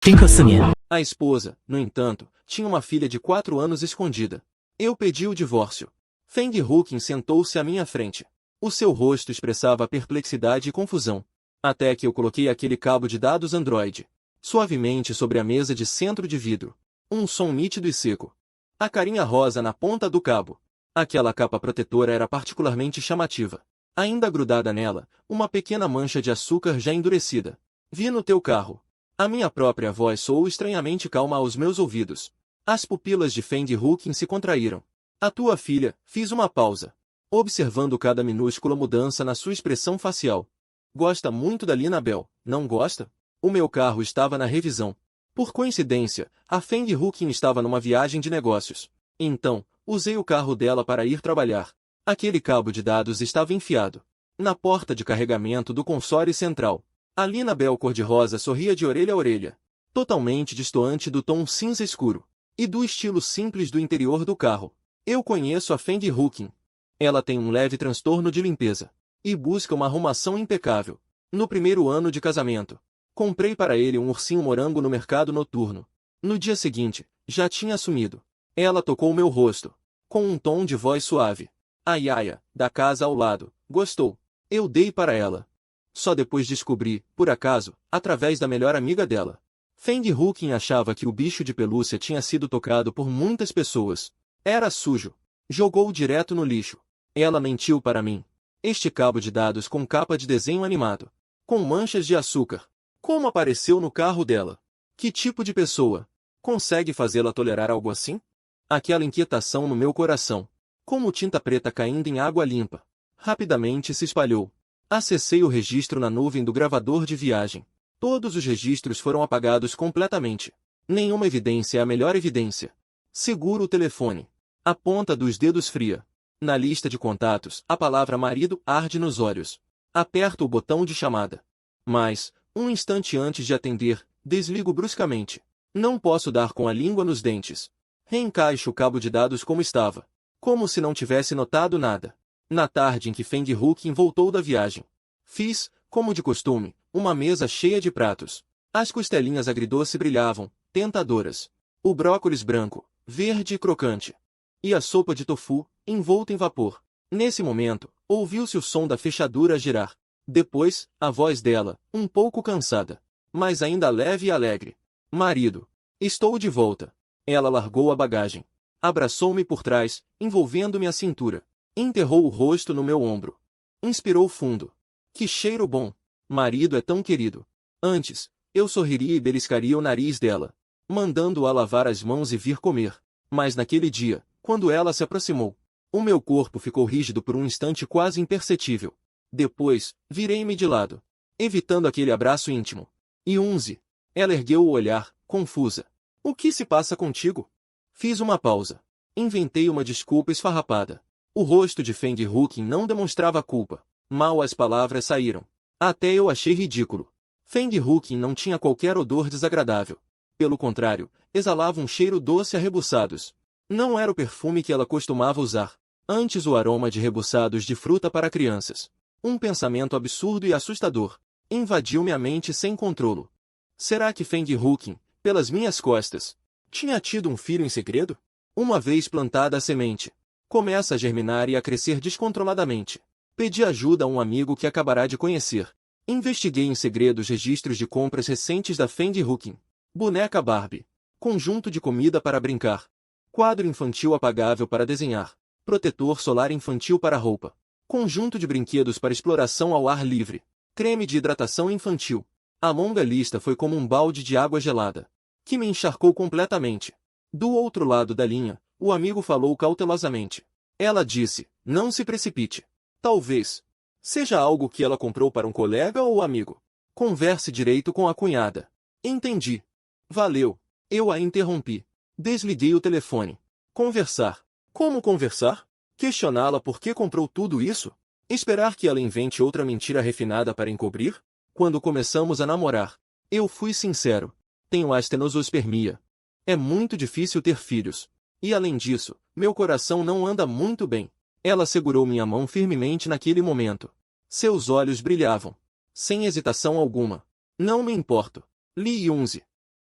宾客4年，A esposa, no entanto, tinha uma filha de 4 anos escondida. Eu pedi o divórcio. Feng Huqin sentou-se à minha frente. O seu rosto expressava perplexidade e confusão. Até que eu coloquei aquele cabo de dados Android suavemente sobre a mesa de centro de vidro. Um som nítido e seco. A carinha rosa na ponta do cabo. Aquela capa protetora era particularmente chamativa. Ainda grudada nela, uma pequena mancha de açúcar já endurecida. Vi no teu carro. A minha própria voz soou estranhamente calma aos meus ouvidos. As pupilas de Feng Huqin se contraíram. A tua filha, fiz uma pausa, observando cada minúscula mudança na sua expressão facial. Gosta muito da Lina Bell, não gosta? O meu carro estava na revisão. Por coincidência, a Feng Huqin estava numa viagem de negócios. Então, usei o carro dela para ir trabalhar. Aquele cabo de dados estava enfiado na porta de carregamento do console central. A Lina Bell cor-de-rosa sorria de orelha a orelha, totalmente destoante do tom cinza escuro e do estilo simples do interior do carro. Eu conheço a Feng Huqin. Ela tem um leve transtorno de limpeza e busca uma arrumação impecável. No primeiro ano de casamento, comprei para ele um ursinho morango no mercado noturno. No dia seguinte, já tinha assumido. Ela tocou meu rosto, com um tom de voz suave. A Yaya, da casa ao lado, gostou. Eu dei para ela. Só depois descobri, por acaso, através da melhor amiga dela. Feng Huqin achava que o bicho de pelúcia tinha sido tocado por muitas pessoas. Era sujo. Jogou direto no lixo. Ela mentiu para mim. Este cabo de dados com capa de desenho animado, com manchas de açúcar. Como apareceu no carro dela? Que tipo de pessoa consegue fazê-la tolerar algo assim? Aquela inquietação no meu coração, como tinta preta caindo em água limpa, rapidamente se espalhou. Acessei o registro na nuvem do gravador de viagem. Todos os registros foram apagados completamente. Nenhuma evidência é a melhor evidência. Seguro o telefone. A ponta dos dedos fria. Na lista de contatos, a palavra marido arde nos olhos. Aperto o botão de chamada. Mas, um instante antes de atender, desligo bruscamente. Não posso dar com a língua nos dentes. Reencaixo o cabo de dados como estava, como se não tivesse notado nada. Na tarde em que Feng Huqin voltou da viagem, fiz, como de costume, uma mesa cheia de pratos. As costelinhas agridoce brilhavam, tentadoras. O brócolis branco, verde e crocante. E a sopa de tofu, envolta em vapor. Nesse momento, ouviu-se o som da fechadura girar. Depois, a voz dela, um pouco cansada, mas ainda leve e alegre. Marido, estou de volta. Ela largou a bagagem. Abraçou-me por trás, envolvendo-me a cintura. Enterrou o rosto no meu ombro. Inspirou fundo. Que cheiro bom. Marido é tão querido. Antes, eu sorriria e beliscaria o nariz dela, mandando-a lavar as mãos e vir comer. Mas naquele dia, quando ela se aproximou, o meu corpo ficou rígido por um instante quase imperceptível. Depois, virei-me de lado, evitando aquele abraço íntimo. Yunzi. Ela ergueu o olhar, confusa. O que se passa contigo? Fiz uma pausa. Inventei uma desculpa esfarrapada. O rosto de Feng Huqin não demonstrava culpa. Mal as palavras saíram. Até eu achei ridículo. Feng Huqin não tinha qualquer odor desagradável. Pelo contrário, exalava um cheiro doce a rebuçados. Não era o perfume que ela costumava usar. Antes o aroma de rebuçados de fruta para crianças. Um pensamento absurdo e assustador invadiu-me a mente sem controlo. Será que Feng Huqin, pelas minhas costas, tinha tido um filho em segredo? Uma vez plantada a semente, começa a germinar e a crescer descontroladamente. Pedi ajuda a um amigo que acabará de conhecer. Investiguei em segredo os registros de compras recentes da Feng Huqin. Boneca Barbie. Conjunto de comida para brincar. Quadro infantil apagável para desenhar. Protetor solar infantil para roupa. Conjunto de brinquedos para exploração ao ar livre. Creme de hidratação infantil. A longa lista foi como um balde de água gelada, que me encharcou completamente. Do outro lado da linha, o amigo falou cautelosamente. Ela disse, não se precipite. Talvez seja algo que ela comprou para um colega ou amigo. Converse direito com a cunhada. Entendi. Valeu. Eu a interrompi. Desliguei o telefone. Conversar. Como conversar? Questioná-la por que comprou tudo isso? Esperar que ela invente outra mentira refinada para encobrir? Quando começamos a namorar, eu fui sincero. Tenho astenosospermia. É muito difícil ter filhos. E além disso, meu coração não anda muito bem. Ela segurou minha mão firmemente naquele momento. Seus olhos brilhavam. Sem hesitação alguma. Não me importo. Li Yunzi.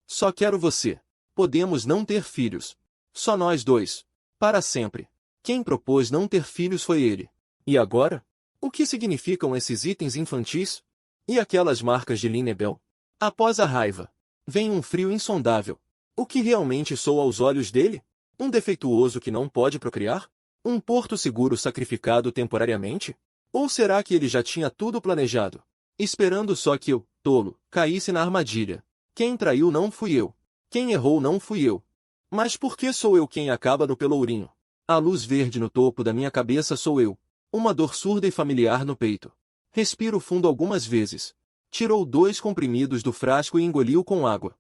Só quero você. Podemos não ter filhos. Só nós dois. Para sempre. Quem propôs não ter filhos foi ele. E agora? O que significam esses itens infantis? E aquelas marcas de Linebel? Após a raiva, vem um frio insondável. O que realmente sou aos olhos dele? Um defeituoso que não pode procriar? Um porto seguro sacrificado temporariamente? Ou será que ele já tinha tudo planejado, esperando só que eu, tolo, caísse na armadilha? Quem traiu não fui eu. Quem errou não fui eu. Mas por que sou eu quem acaba no pelourinho? A luz verde no topo da minha cabeça sou eu. Uma dor surda e familiar no peito. Respiro fundo algumas vezes. Tirou 2 comprimidos do frasco e engoliu com água.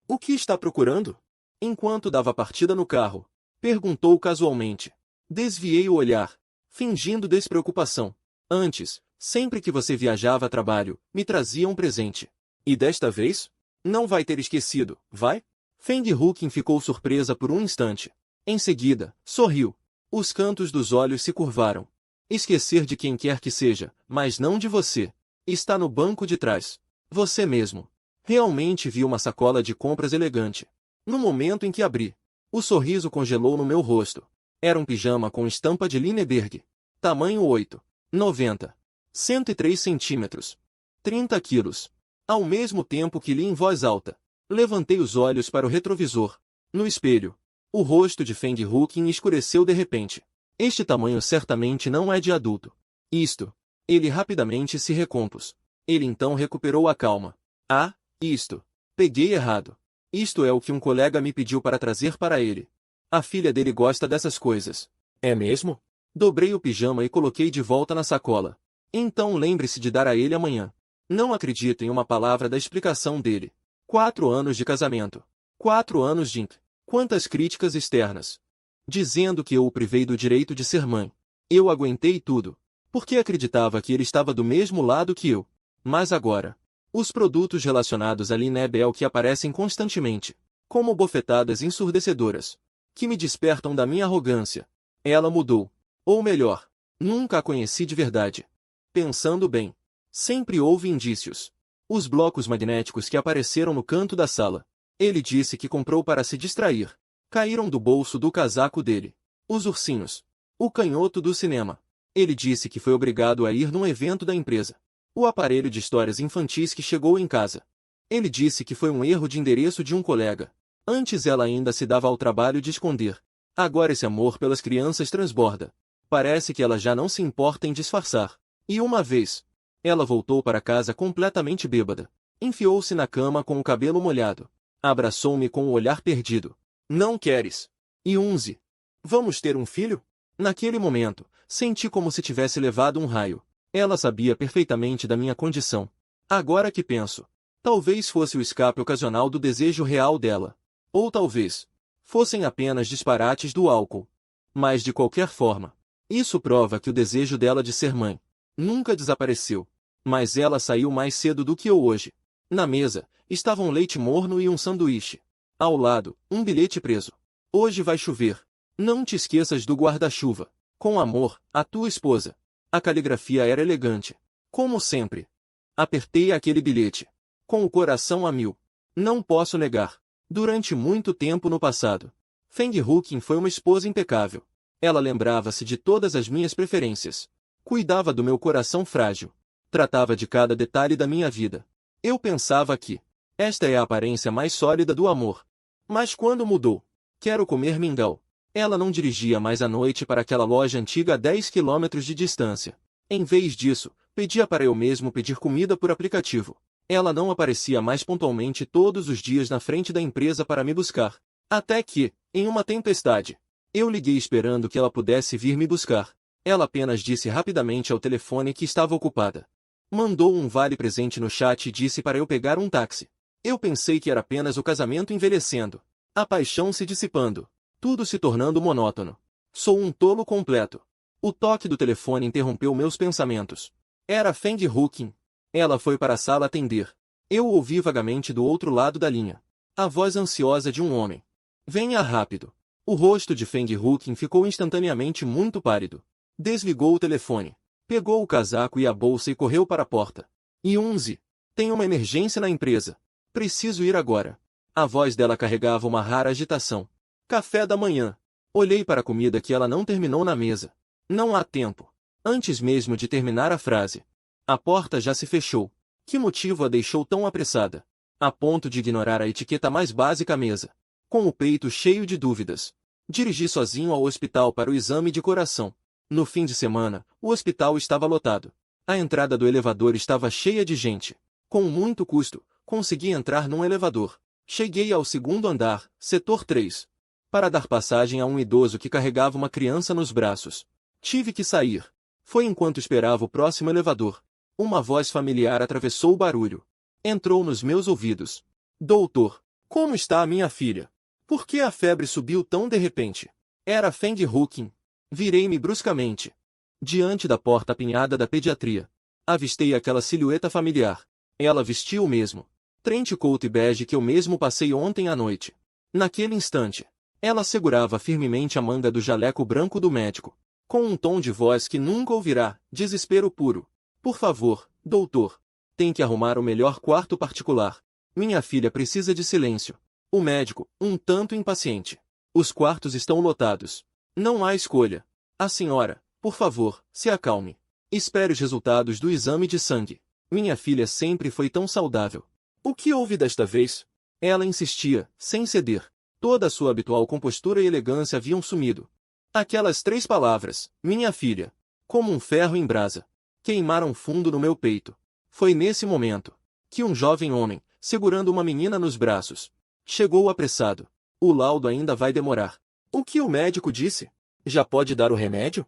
O que está procurando? Enquanto dava partida no carro, perguntou casualmente. Desviei o olhar, fingindo despreocupação. Antes, sempre que você viajava a trabalho, me trazia um presente. E desta vez? Não vai ter esquecido, vai? Feng Huqin ficou surpresa por um instante. Em seguida, sorriu. Os cantos dos olhos se curvaram. Esquecer de quem quer que seja, mas não de você. Está no banco de trás. Você mesmo. Realmente vi uma sacola de compras elegante. No momento em que abri, o sorriso congelou no meu rosto. Era um pijama com estampa de Lineberg. Tamanho 8, 90, 103 centímetros, 30 quilos. Ao mesmo tempo que li em voz alta, levantei os olhos para o retrovisor. No espelho, o rosto de Feng Huqin escureceu de repente. Este tamanho certamente não é de adulto. Isto. Ele rapidamente se recompôs. Ele então recuperou a calma. Ah, isto. Peguei errado. Isto é o que um colega me pediu para trazer para ele. A filha dele gosta dessas coisas. É mesmo? Dobrei o pijama e coloquei de volta na sacola. Então lembre-se de dar a ele amanhã. Não acredito em uma palavra da explicação dele. 4 anos de casamento. 4 anos de... Quantas críticas externas. Dizendo que eu o privei do direito de ser mãe. Eu aguentei tudo. Porque acreditava que ele estava do mesmo lado que eu. Mas agora... Os produtos relacionados a Linebel que aparecem constantemente, como bofetadas ensurdecedoras, que me despertam da minha arrogância. Ela mudou. Ou melhor, nunca a conheci de verdade. Pensando bem, sempre houve indícios. Os blocos magnéticos que apareceram no canto da sala. Ele disse que comprou para se distrair. Caíram do bolso do casaco dele. Os ursinhos. O canhoto do cinema. Ele disse que foi obrigado a ir num evento da empresa. O aparelho de histórias infantis que chegou em casa. Ele disse que foi um erro de endereço de um colega. Antes ela ainda se dava ao trabalho de esconder. Agora esse amor pelas crianças transborda. Parece que ela já não se importa em disfarçar. E uma vez, ela voltou para casa completamente bêbada. Enfiou-se na cama com o cabelo molhado. Abraçou-me com o olhar perdido. Não queres? Yunzi. Vamos ter um filho? Naquele momento, senti como se tivesse levado um raio. Ela sabia perfeitamente da minha condição. Agora que penso, talvez fosse o escape ocasional do desejo real dela. Ou talvez fossem apenas disparates do álcool. Mas de qualquer forma, isso prova que o desejo dela de ser mãe nunca desapareceu. Mas ela saiu mais cedo do que eu hoje. Na mesa, estava um leite morno e um sanduíche. Ao lado, um bilhete preso. Hoje vai chover. Não te esqueças do guarda-chuva. Com amor, a tua esposa. A caligrafia era elegante. Como sempre. Apertei aquele bilhete. Com o coração a mil. Não posso negar. Durante muito tempo no passado, Feng Huqin foi uma esposa impecável. Ela lembrava-se de todas as minhas preferências. Cuidava do meu coração frágil. Tratava de cada detalhe da minha vida. Eu pensava que esta é a aparência mais sólida do amor. Mas quando mudou? Quero comer mingau. Ela não dirigia mais à noite para aquela loja antiga a 10 quilômetros de distância. Em vez disso, pedia para eu mesmo pedir comida por aplicativo. Ela não aparecia mais pontualmente todos os dias na frente da empresa para me buscar. Até que, em uma tempestade, eu liguei esperando que ela pudesse vir me buscar. Ela apenas disse rapidamente ao telefone que estava ocupada. Mandou um vale-presente no chat e disse para eu pegar um táxi. Eu pensei que era apenas o casamento envelhecendo, a paixão se dissipando. Tudo se tornando monótono. Sou um tolo completo. O toque do telefone interrompeu meus pensamentos. Era Feng Huqin. Ela foi para a sala atender. Eu ouvi vagamente do outro lado da linha. A voz ansiosa de um homem. Venha rápido. O rosto de Feng Huqin ficou instantaneamente muito pálido. Desligou o telefone. Pegou o casaco e a bolsa e correu para a porta. Yunzi, tem uma emergência na empresa. Preciso ir agora. A voz dela carregava uma rara agitação. Café da manhã. Olhei para a comida que ela não terminou na mesa. Não há tempo. Antes mesmo de terminar a frase, a porta já se fechou. Que motivo a deixou tão apressada? A ponto de ignorar a etiqueta mais básica à mesa. Com o peito cheio de dúvidas, dirigi sozinho ao hospital para o exame de coração. No fim de semana, o hospital estava lotado. A entrada do elevador estava cheia de gente. Com muito custo, consegui entrar num elevador. Cheguei ao segundo andar, setor 3, para dar passagem a um idoso que carregava uma criança nos braços. Tive que sair. Foi enquanto esperava o próximo elevador. Uma voz familiar atravessou o barulho. Entrou nos meus ouvidos. Doutor, como está a minha filha? Por que a febre subiu tão de repente? Era Feng Huqin. Virei-me bruscamente. Diante da porta apinhada da pediatria, avistei aquela silhueta familiar. Ela vestia o mesmo trench coat bege que eu mesmo passei ontem à noite. Naquele instante, ela segurava firmemente a manga do jaleco branco do médico, com um tom de voz que nunca ouvirá, desespero puro. Por favor, doutor, tem que arrumar o melhor quarto particular. Minha filha precisa de silêncio. O médico, um tanto impaciente. Os quartos estão lotados. Não há escolha. A senhora, por favor, se acalme. Espere os resultados do exame de sangue. Minha filha sempre foi tão saudável. O que houve desta vez? Ela insistia, sem ceder. Toda a sua habitual compostura e elegância haviam sumido. Aquelas 3 palavras, minha filha, como um ferro em brasa, queimaram fundo no meu peito. Foi nesse momento que um jovem homem, segurando uma menina nos braços, chegou apressado. O laudo ainda vai demorar. O que o médico disse? Já pode dar o remédio?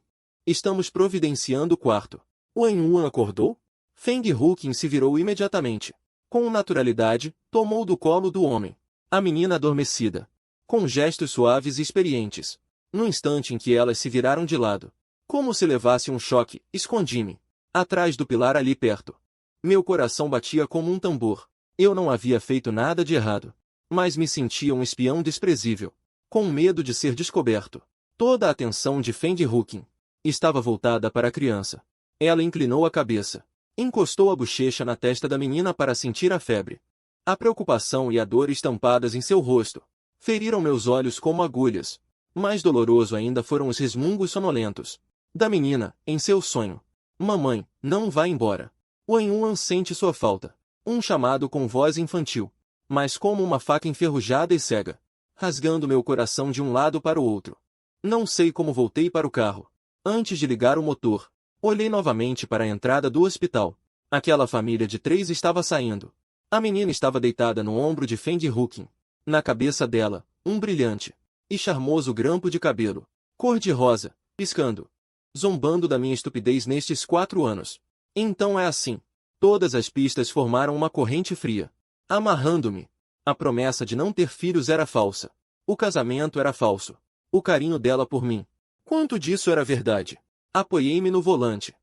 Estamos providenciando o quarto. Wan Yuan acordou? Feng Huqin se virou imediatamente. Com naturalidade, tomou do colo do homem a menina adormecida, com gestos suaves e experientes. No instante em que elas se viraram de lado, como se levasse um choque, escondi-me atrás do pilar ali perto. Meu coração batia como um tambor. Eu não havia feito nada de errado, mas me sentia um espião desprezível, com medo de ser descoberto. Toda a atenção de Feng Huqin estava voltada para a criança. Ela inclinou a cabeça, encostou a bochecha na testa da menina para sentir a febre. A preocupação e a dor estampadas em seu rosto feriram meus olhos como agulhas. Mais doloroso ainda foram os resmungos sonolentos da menina, em seu sonho. Mamãe, não vá embora. Wan Yuan sente sua falta. Um chamado com voz infantil, mas como uma faca enferrujada e cega, rasgando meu coração de um lado para o outro. Não sei como voltei para o carro. Antes de ligar o motor, olhei novamente para a entrada do hospital. Aquela família de 3 estava saindo. A menina estava deitada no ombro de Feng Huqin. Na cabeça dela, um brilhante e charmoso grampo de cabelo, cor-de-rosa, piscando, zombando da minha estupidez nestes 4 anos. Então é assim. Todas as pistas formaram uma corrente fria, amarrando-me. A promessa de não ter filhos era falsa. O casamento era falso. O carinho dela por mim, quanto disso era verdade? Apoiei-me no volante.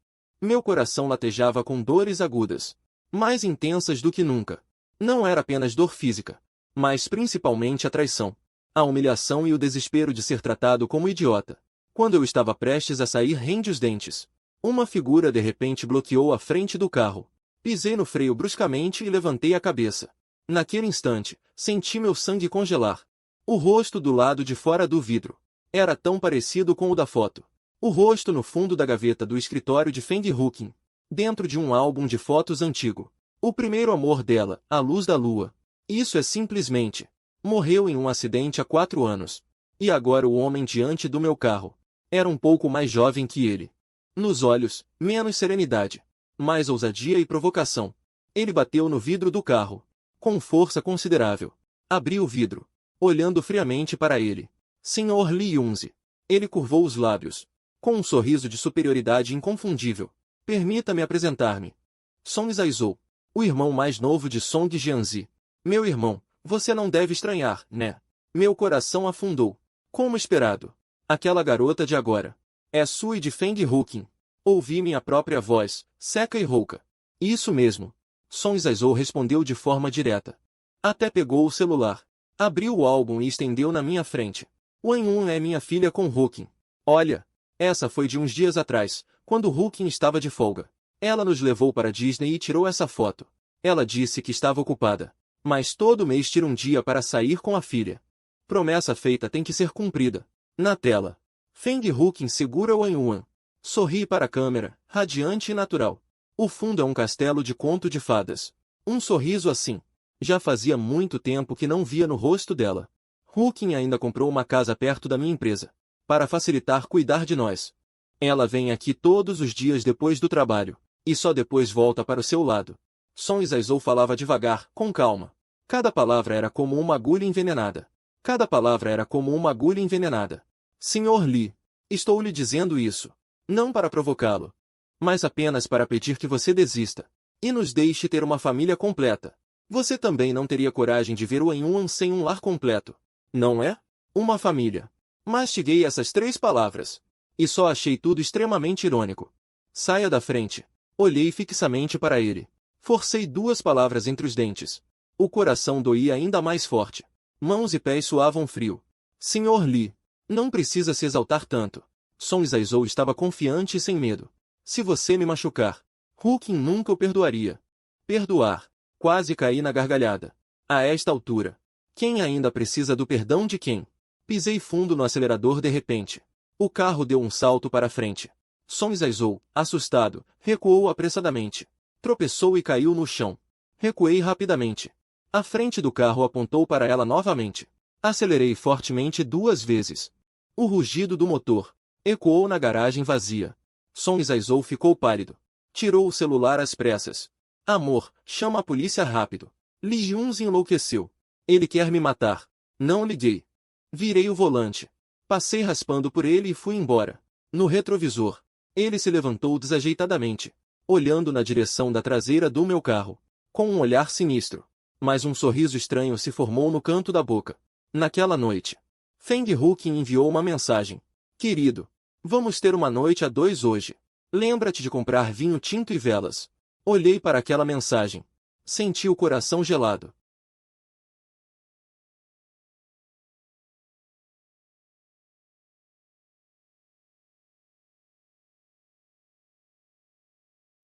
Meu coração latejava com dores agudas, mais intensas do que nunca. Não era apenas dor física, mas principalmente a traição, a humilhação e o desespero de ser tratado como idiota. Quando eu estava prestes a sair rente os dentes, uma figura de repente bloqueou a frente do carro. Pisei no freio bruscamente e levantei a cabeça. Naquele instante, senti meu sangue congelar. O rosto do lado de fora do vidro era tão parecido com o da foto. O rosto no fundo da gaveta do escritório de Feng Huqin, dentro de um álbum de fotos antigo. O primeiro amor dela, a luz da lua. Isso é simplesmente. Morreu em um acidente há 4 anos. E agora o homem diante do meu carro era um pouco mais jovem que ele. Nos olhos, menos serenidade, mais ousadia e provocação. Ele bateu no vidro do carro, com força considerável. Abri o vidro, olhando friamente para ele. Senhor Li Yunzi. Ele curvou os lábios, com um sorriso de superioridade inconfundível. Permita-me apresentar-me. Song Zaizou, o irmão mais novo de Song Jianzi. Meu irmão, você não deve estranhar, né? Meu coração afundou. Como esperado. Aquela garota de agora é sua e de Feng Huqin. Ouvi minha própria voz, seca e rouca. Isso mesmo. Song Zaizou respondeu de forma direta. Até pegou o celular, abriu o álbum e estendeu na minha frente. Wan Yun é minha filha com Hooking. Olha, essa foi de uns dias atrás, quando Hooking estava de folga. Ela nos levou para Disney e tirou essa foto. Ela disse que estava ocupada, mas todo mês tira um dia para sair com a filha. Promessa feita tem que ser cumprida. Na tela, Feng Hooking segura Wan Yun. Sorri para a câmera, radiante e natural. O fundo é um castelo de conto de fadas. Um sorriso assim. Já fazia muito tempo que não via no rosto dela. Hooking ainda comprou uma casa perto da minha empresa, para facilitar cuidar de nós. Ela vem aqui todos os dias depois do trabalho, e só depois volta para o seu lado. Song Zaizou falava devagar, com calma. Cada palavra era como uma agulha envenenada. Cada palavra era como uma agulha envenenada. Sr. Lee, estou lhe dizendo isso, não para provocá-lo, mas apenas para pedir que você desista, e nos deixe ter uma família completa. Você também não teria coragem de ver o Wan Yun sem um lar completo, não é? Uma família. Mastiguei essas 3 palavras, e só achei tudo extremamente irônico. Saia da frente. Olhei fixamente para ele. Forcei 2 palavras entre os dentes. O coração doía ainda mais forte. Mãos e pés suavam frio. Sr. Lee, não precisa se exaltar tanto. Song Zaizou estava confiante e sem medo. Se você me machucar, Hooking nunca o perdoaria. Perdoar. Quase caí na gargalhada. A esta altura, quem ainda precisa do perdão de quem? Pisei fundo no acelerador de repente. O carro deu um salto para frente. Song Zaizou, assustado, recuou apressadamente. Tropeçou e caiu no chão. Recuei rapidamente. A frente do carro apontou para ela novamente. Acelerei fortemente 2 vezes. O rugido do motor ecoou na garagem vazia. Song Zaizou ficou pálido. Tirou o celular às pressas. Amor, chama a polícia rápido. Lee Jun enlouqueceu. Ele quer me matar. Não liguei. Virei o volante. Passei raspando por ele e fui embora. No retrovisor, ele se levantou desajeitadamente, olhando na direção da traseira do meu carro, com um olhar sinistro. Mas um sorriso estranho se formou no canto da boca. Naquela noite, Feng Hooking enviou uma mensagem. Querido, vamos ter uma noite a 2 hoje. Lembra-te de comprar vinho tinto e velas. Olhei para aquela mensagem. Senti o coração gelado.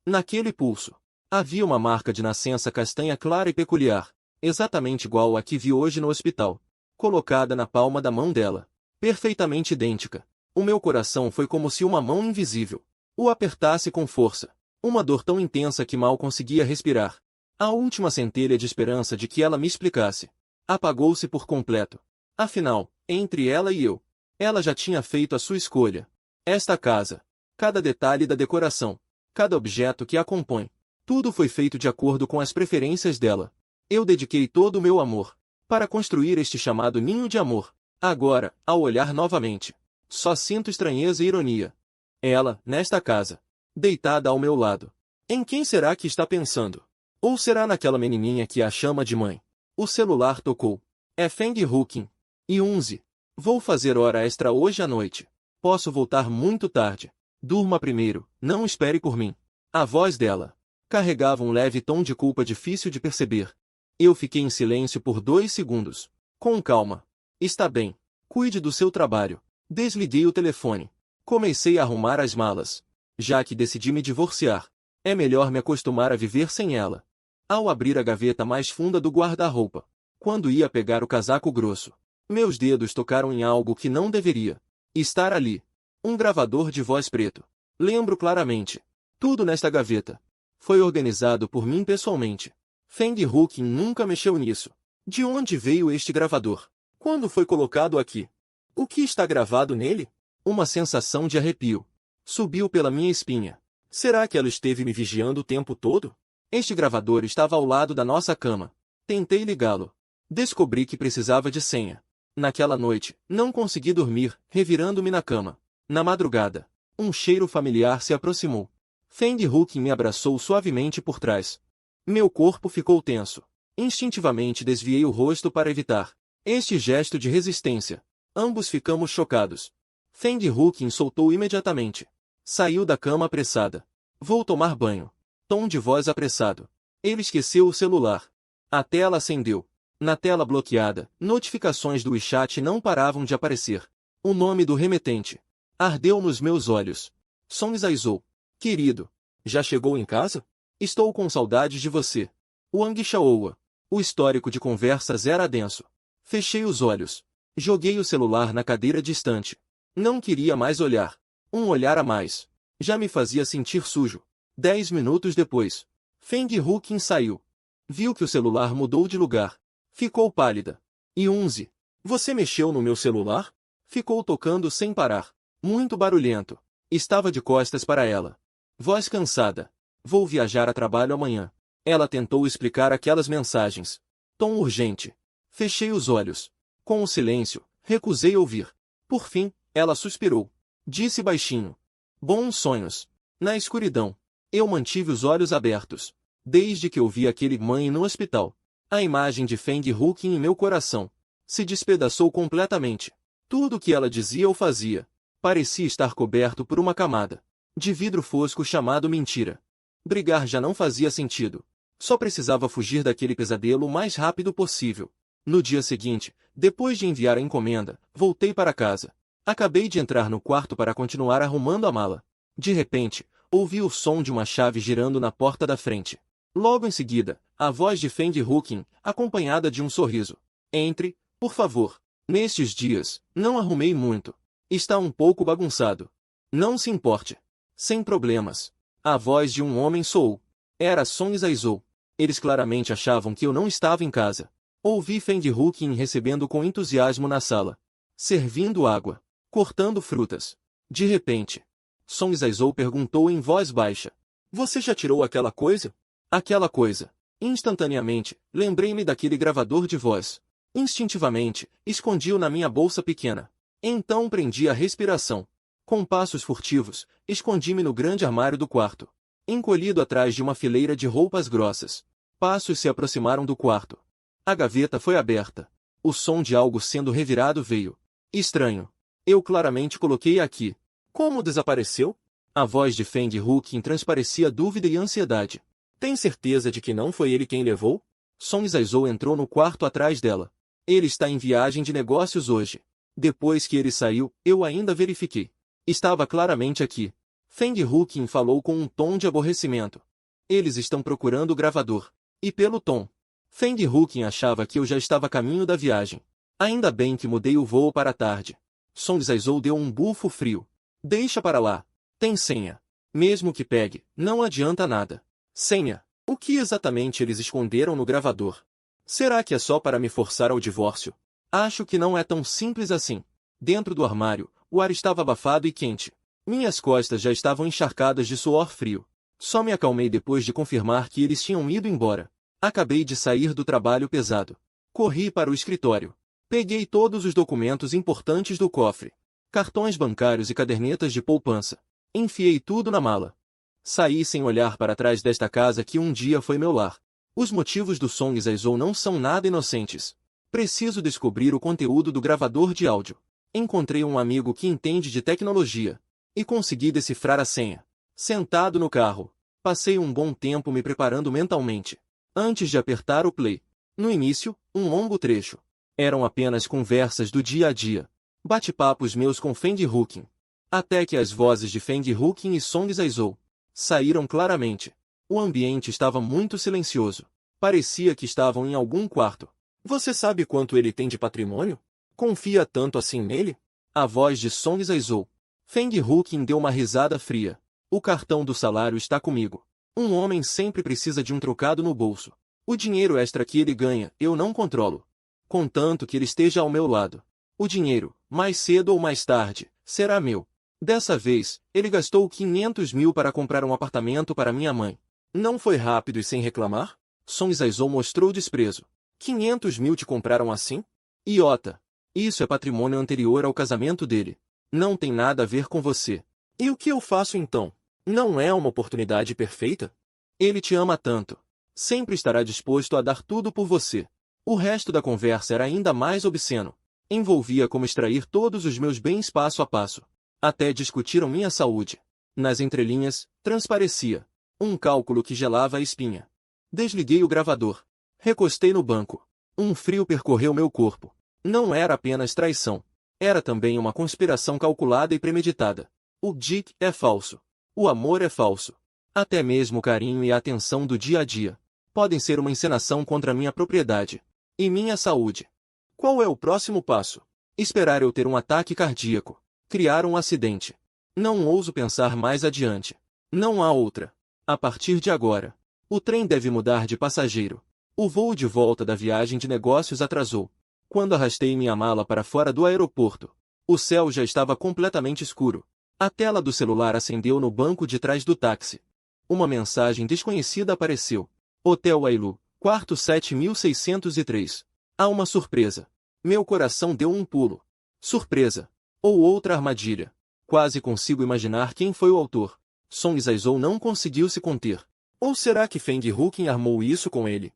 Naquele pulso, havia uma marca de nascença castanha clara e peculiar, exatamente igual à que vi hoje no hospital, colocada na palma da mão dela, perfeitamente idêntica. O meu coração foi como se uma mão invisível o apertasse com força. Uma dor tão intensa que mal conseguia respirar. A última centelha de esperança de que ela me explicasse apagou-se por completo. Afinal, entre ela e eu, ela já tinha feito a sua escolha. Esta casa, cada detalhe da decoração, cada objeto que a compõe, tudo foi feito de acordo com as preferências dela. Eu dediquei todo o meu amor para construir este chamado ninho de amor. Agora, ao olhar novamente, só sinto estranheza e ironia. Ela, nesta casa, deitada ao meu lado. Em quem será que está pensando? Ou será naquela menininha que a chama de mãe? O celular tocou. É Feng Hooking. E 11. Vou fazer hora extra hoje à noite. Posso voltar muito tarde. Durma primeiro, não espere por mim. A voz dela carregava um leve tom de culpa difícil de perceber. Eu fiquei em silêncio por 2 segundos. Com calma. Está bem. Cuide do seu trabalho. Desliguei o telefone. Comecei a arrumar as malas. Já que decidi me divorciar, é melhor me acostumar a viver sem ela. Ao abrir a gaveta mais funda do guarda-roupa, quando ia pegar o casaco grosso, meus dedos tocaram em algo que não deveria estar ali. Um gravador de voz preto. Lembro claramente. Tudo nesta gaveta foi organizado por mim pessoalmente. Feng Hooking nunca mexeu nisso. De onde veio este gravador? Quando foi colocado aqui? O que está gravado nele? Uma sensação de arrepio subiu pela minha espinha. Será que ela esteve me vigiando o tempo todo? Este gravador estava ao lado da nossa cama. Tentei ligá-lo. Descobri que precisava de senha. Naquela noite, não consegui dormir, revirando-me na cama. Na madrugada, um cheiro familiar se aproximou. Feng Hooking me abraçou suavemente por trás. Meu corpo ficou tenso. Instintivamente desviei o rosto para evitar este gesto de resistência. Ambos ficamos chocados. Feng Hooking soltou imediatamente. Saiu da cama apressada. Vou tomar banho. Tom de voz apressado. Ele esqueceu o celular. A tela acendeu. Na tela bloqueada, notificações do WeChat não paravam de aparecer. O nome do remetente ardeu nos meus olhos. Song Jae-soo. Querido, já chegou em casa? Estou com saudades de você. Wang Xiaowa. O histórico de conversas era denso. Fechei os olhos. Joguei o celular na cadeira distante. Não queria mais olhar. Um olhar a mais já me fazia sentir sujo. 10 minutos depois, Feng Huqin saiu. Viu que o celular mudou de lugar. Ficou pálida. Yunzi, você mexeu no meu celular? Ficou tocando sem parar. Muito barulhento. Estava de costas para ela. Voz cansada. Vou viajar a trabalho amanhã. Ela tentou explicar aquelas mensagens. Tom urgente. Fechei os olhos. Com o silêncio, recusei ouvir. Por fim, ela suspirou. Disse baixinho. Bons sonhos. Na escuridão, eu mantive os olhos abertos. Desde que eu vi aquele mãe no hospital, a imagem de Feng Huqin em meu coração se despedaçou completamente. Tudo o que ela dizia ou fazia parecia estar coberto por uma camada de vidro fosco chamado mentira. Brigar já não fazia sentido. Só precisava fugir daquele pesadelo o mais rápido possível. No dia seguinte, depois de enviar a encomenda, voltei para casa. Acabei de entrar no quarto para continuar arrumando a mala. De repente, ouvi o som de uma chave girando na porta da frente. Logo em seguida, a voz de Feng Huqin, acompanhada de um sorriso. Entre, por favor. Nestes dias, não arrumei muito. Está um pouco bagunçado. Não se importe. Sem problemas. A voz de um homem soou. Era Song Jae-soo. Eles claramente achavam que eu não estava em casa. Ouvi Feng Huqin recebendo com entusiasmo na sala. Servindo água. Cortando frutas. De repente, Song Jae-soo perguntou em voz baixa. Você já tirou aquela coisa? Aquela coisa. Instantaneamente, lembrei-me daquele gravador de voz. Instintivamente, escondi-o na minha bolsa pequena. Então prendi a respiração. Com passos furtivos, escondi-me no grande armário do quarto. Encolhido atrás de uma fileira de roupas grossas. Passos se aproximaram do quarto. A gaveta foi aberta. O som de algo sendo revirado veio. Estranho. Eu claramente coloquei aqui. Como desapareceu? A voz de Feng Huqin transparecia dúvida e ansiedade. Tem certeza de que não foi ele quem levou? Song Jae-soo entrou no quarto atrás dela. Ele está em viagem de negócios hoje. Depois que ele saiu, eu ainda verifiquei. Estava claramente aqui. Feng Huqin falou com um tom de aborrecimento. Eles estão procurando o gravador. E pelo tom, Feng Huqin achava que eu já estava a caminho da viagem. Ainda bem que mudei o voo para a tarde. Song Jae-soo deu um bufo frio. Deixa para lá. Tem senha. Mesmo que pegue, não adianta nada. Senha. O que exatamente eles esconderam no gravador? Será que é só para me forçar ao divórcio? Acho que não é tão simples assim. Dentro do armário, o ar estava abafado e quente. Minhas costas já estavam encharcadas de suor frio. Só me acalmei depois de confirmar que eles tinham ido embora. Acabei de sair do trabalho pesado. Corri para o escritório. Peguei todos os documentos importantes do cofre. Cartões bancários e cadernetas de poupança. Enfiei tudo na mala. Saí sem olhar para trás desta casa que um dia foi meu lar. Os motivos do Song Jae-soo não são nada inocentes. Preciso descobrir o conteúdo do gravador de áudio. Encontrei um amigo que entende de tecnologia. E consegui decifrar a senha. Sentado no carro, passei um bom tempo me preparando mentalmente. Antes de apertar o play. No início, um longo trecho. Eram apenas conversas do dia a dia. Bate-papos meus com Feng Huqin. Até que as vozes de Feng Huqin e Song Jae-soo saíram claramente. O ambiente estava muito silencioso. Parecia que estavam em algum quarto. Você sabe quanto ele tem de patrimônio? Confia tanto assim nele? A voz de Song Jae-soo. Feng Huqin deu uma risada fria. O cartão do salário está comigo. Um homem sempre precisa de um trocado no bolso. O dinheiro extra que ele ganha, eu não controlo. Contanto que ele esteja ao meu lado. O dinheiro, mais cedo ou mais tarde, será meu. Dessa vez, ele gastou 500 mil para comprar um apartamento para minha mãe. Não foi rápido e sem reclamar? Song Jae-soo mostrou desprezo. 500 mil te compraram assim? Iota. Isso é patrimônio anterior ao casamento dele. Não tem nada a ver com você. E o que eu faço então? Não é uma oportunidade perfeita? Ele te ama tanto. Sempre estará disposto a dar tudo por você. O resto da conversa era ainda mais obsceno. Envolvia como extrair todos os meus bens passo a passo. Até discutiram minha saúde. Nas entrelinhas, transparecia um cálculo que gelava a espinha. Desliguei o gravador. Recostei no banco. Um frio percorreu meu corpo. Não era apenas traição. Era também uma conspiração calculada e premeditada. O Dick é falso. O amor é falso. Até mesmo o carinho e a atenção do dia a dia podem ser uma encenação contra minha propriedade e minha saúde. Qual é o próximo passo? Esperar eu ter um ataque cardíaco. Criar um acidente. Não ouso pensar mais adiante. Não há outra. A partir de agora, o trem deve mudar de passageiro. O voo de volta da viagem de negócios atrasou. Quando arrastei minha mala para fora do aeroporto, o céu já estava completamente escuro. A tela do celular acendeu no banco de trás do táxi. Uma mensagem desconhecida apareceu. Hotel Ailu, quarto 7603. Há uma surpresa. Meu coração deu um pulo. Surpresa. Ou outra armadilha. Quase consigo imaginar quem foi o autor. Song Jae-soo não conseguiu se conter. Ou será que Feng Huqin armou isso com ele?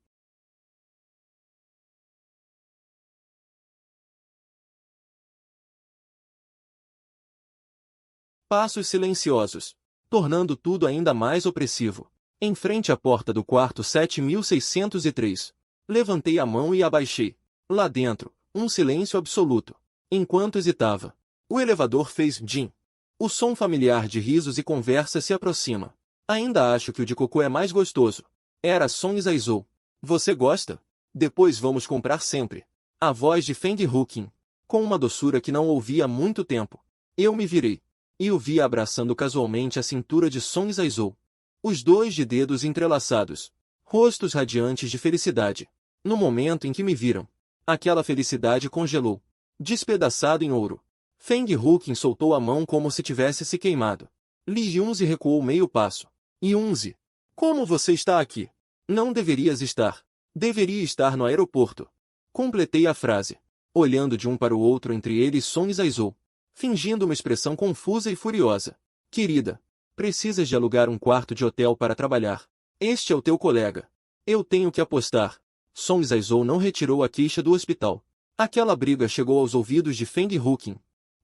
Passos silenciosos, tornando tudo ainda mais opressivo. Em frente à porta do quarto 7603. Levantei a mão e abaixei. Lá dentro, um silêncio absoluto. Enquanto hesitava, o elevador fez din. O som familiar de risos e conversa se aproxima. Ainda acho que o de cocô é mais gostoso. Era Song Jae-soo. Você gosta? Depois vamos comprar sempre. A voz de Feng Huqin, com uma doçura que não ouvia há muito tempo. Eu me virei e o vi abraçando casualmente a cintura de Song Jae-soo. Os dois de dedos entrelaçados. Rostos radiantes de felicidade. No momento em que me viram, aquela felicidade congelou. Despedaçado em ouro. Feng Huqin soltou a mão como se tivesse se queimado. Li Yunzi recuou meio passo. Yunzi, como você está aqui? Não deverias estar. Deveria estar no aeroporto. Completei a frase, olhando de um para o outro entre ele e Song Jae-soo, fingindo uma expressão confusa e furiosa. Querida, precisas de alugar um quarto de hotel para trabalhar. Este é o teu colega. Eu tenho que apostar. Song Jae-soo não retirou a queixa do hospital. Aquela briga chegou aos ouvidos de Feng Huqin.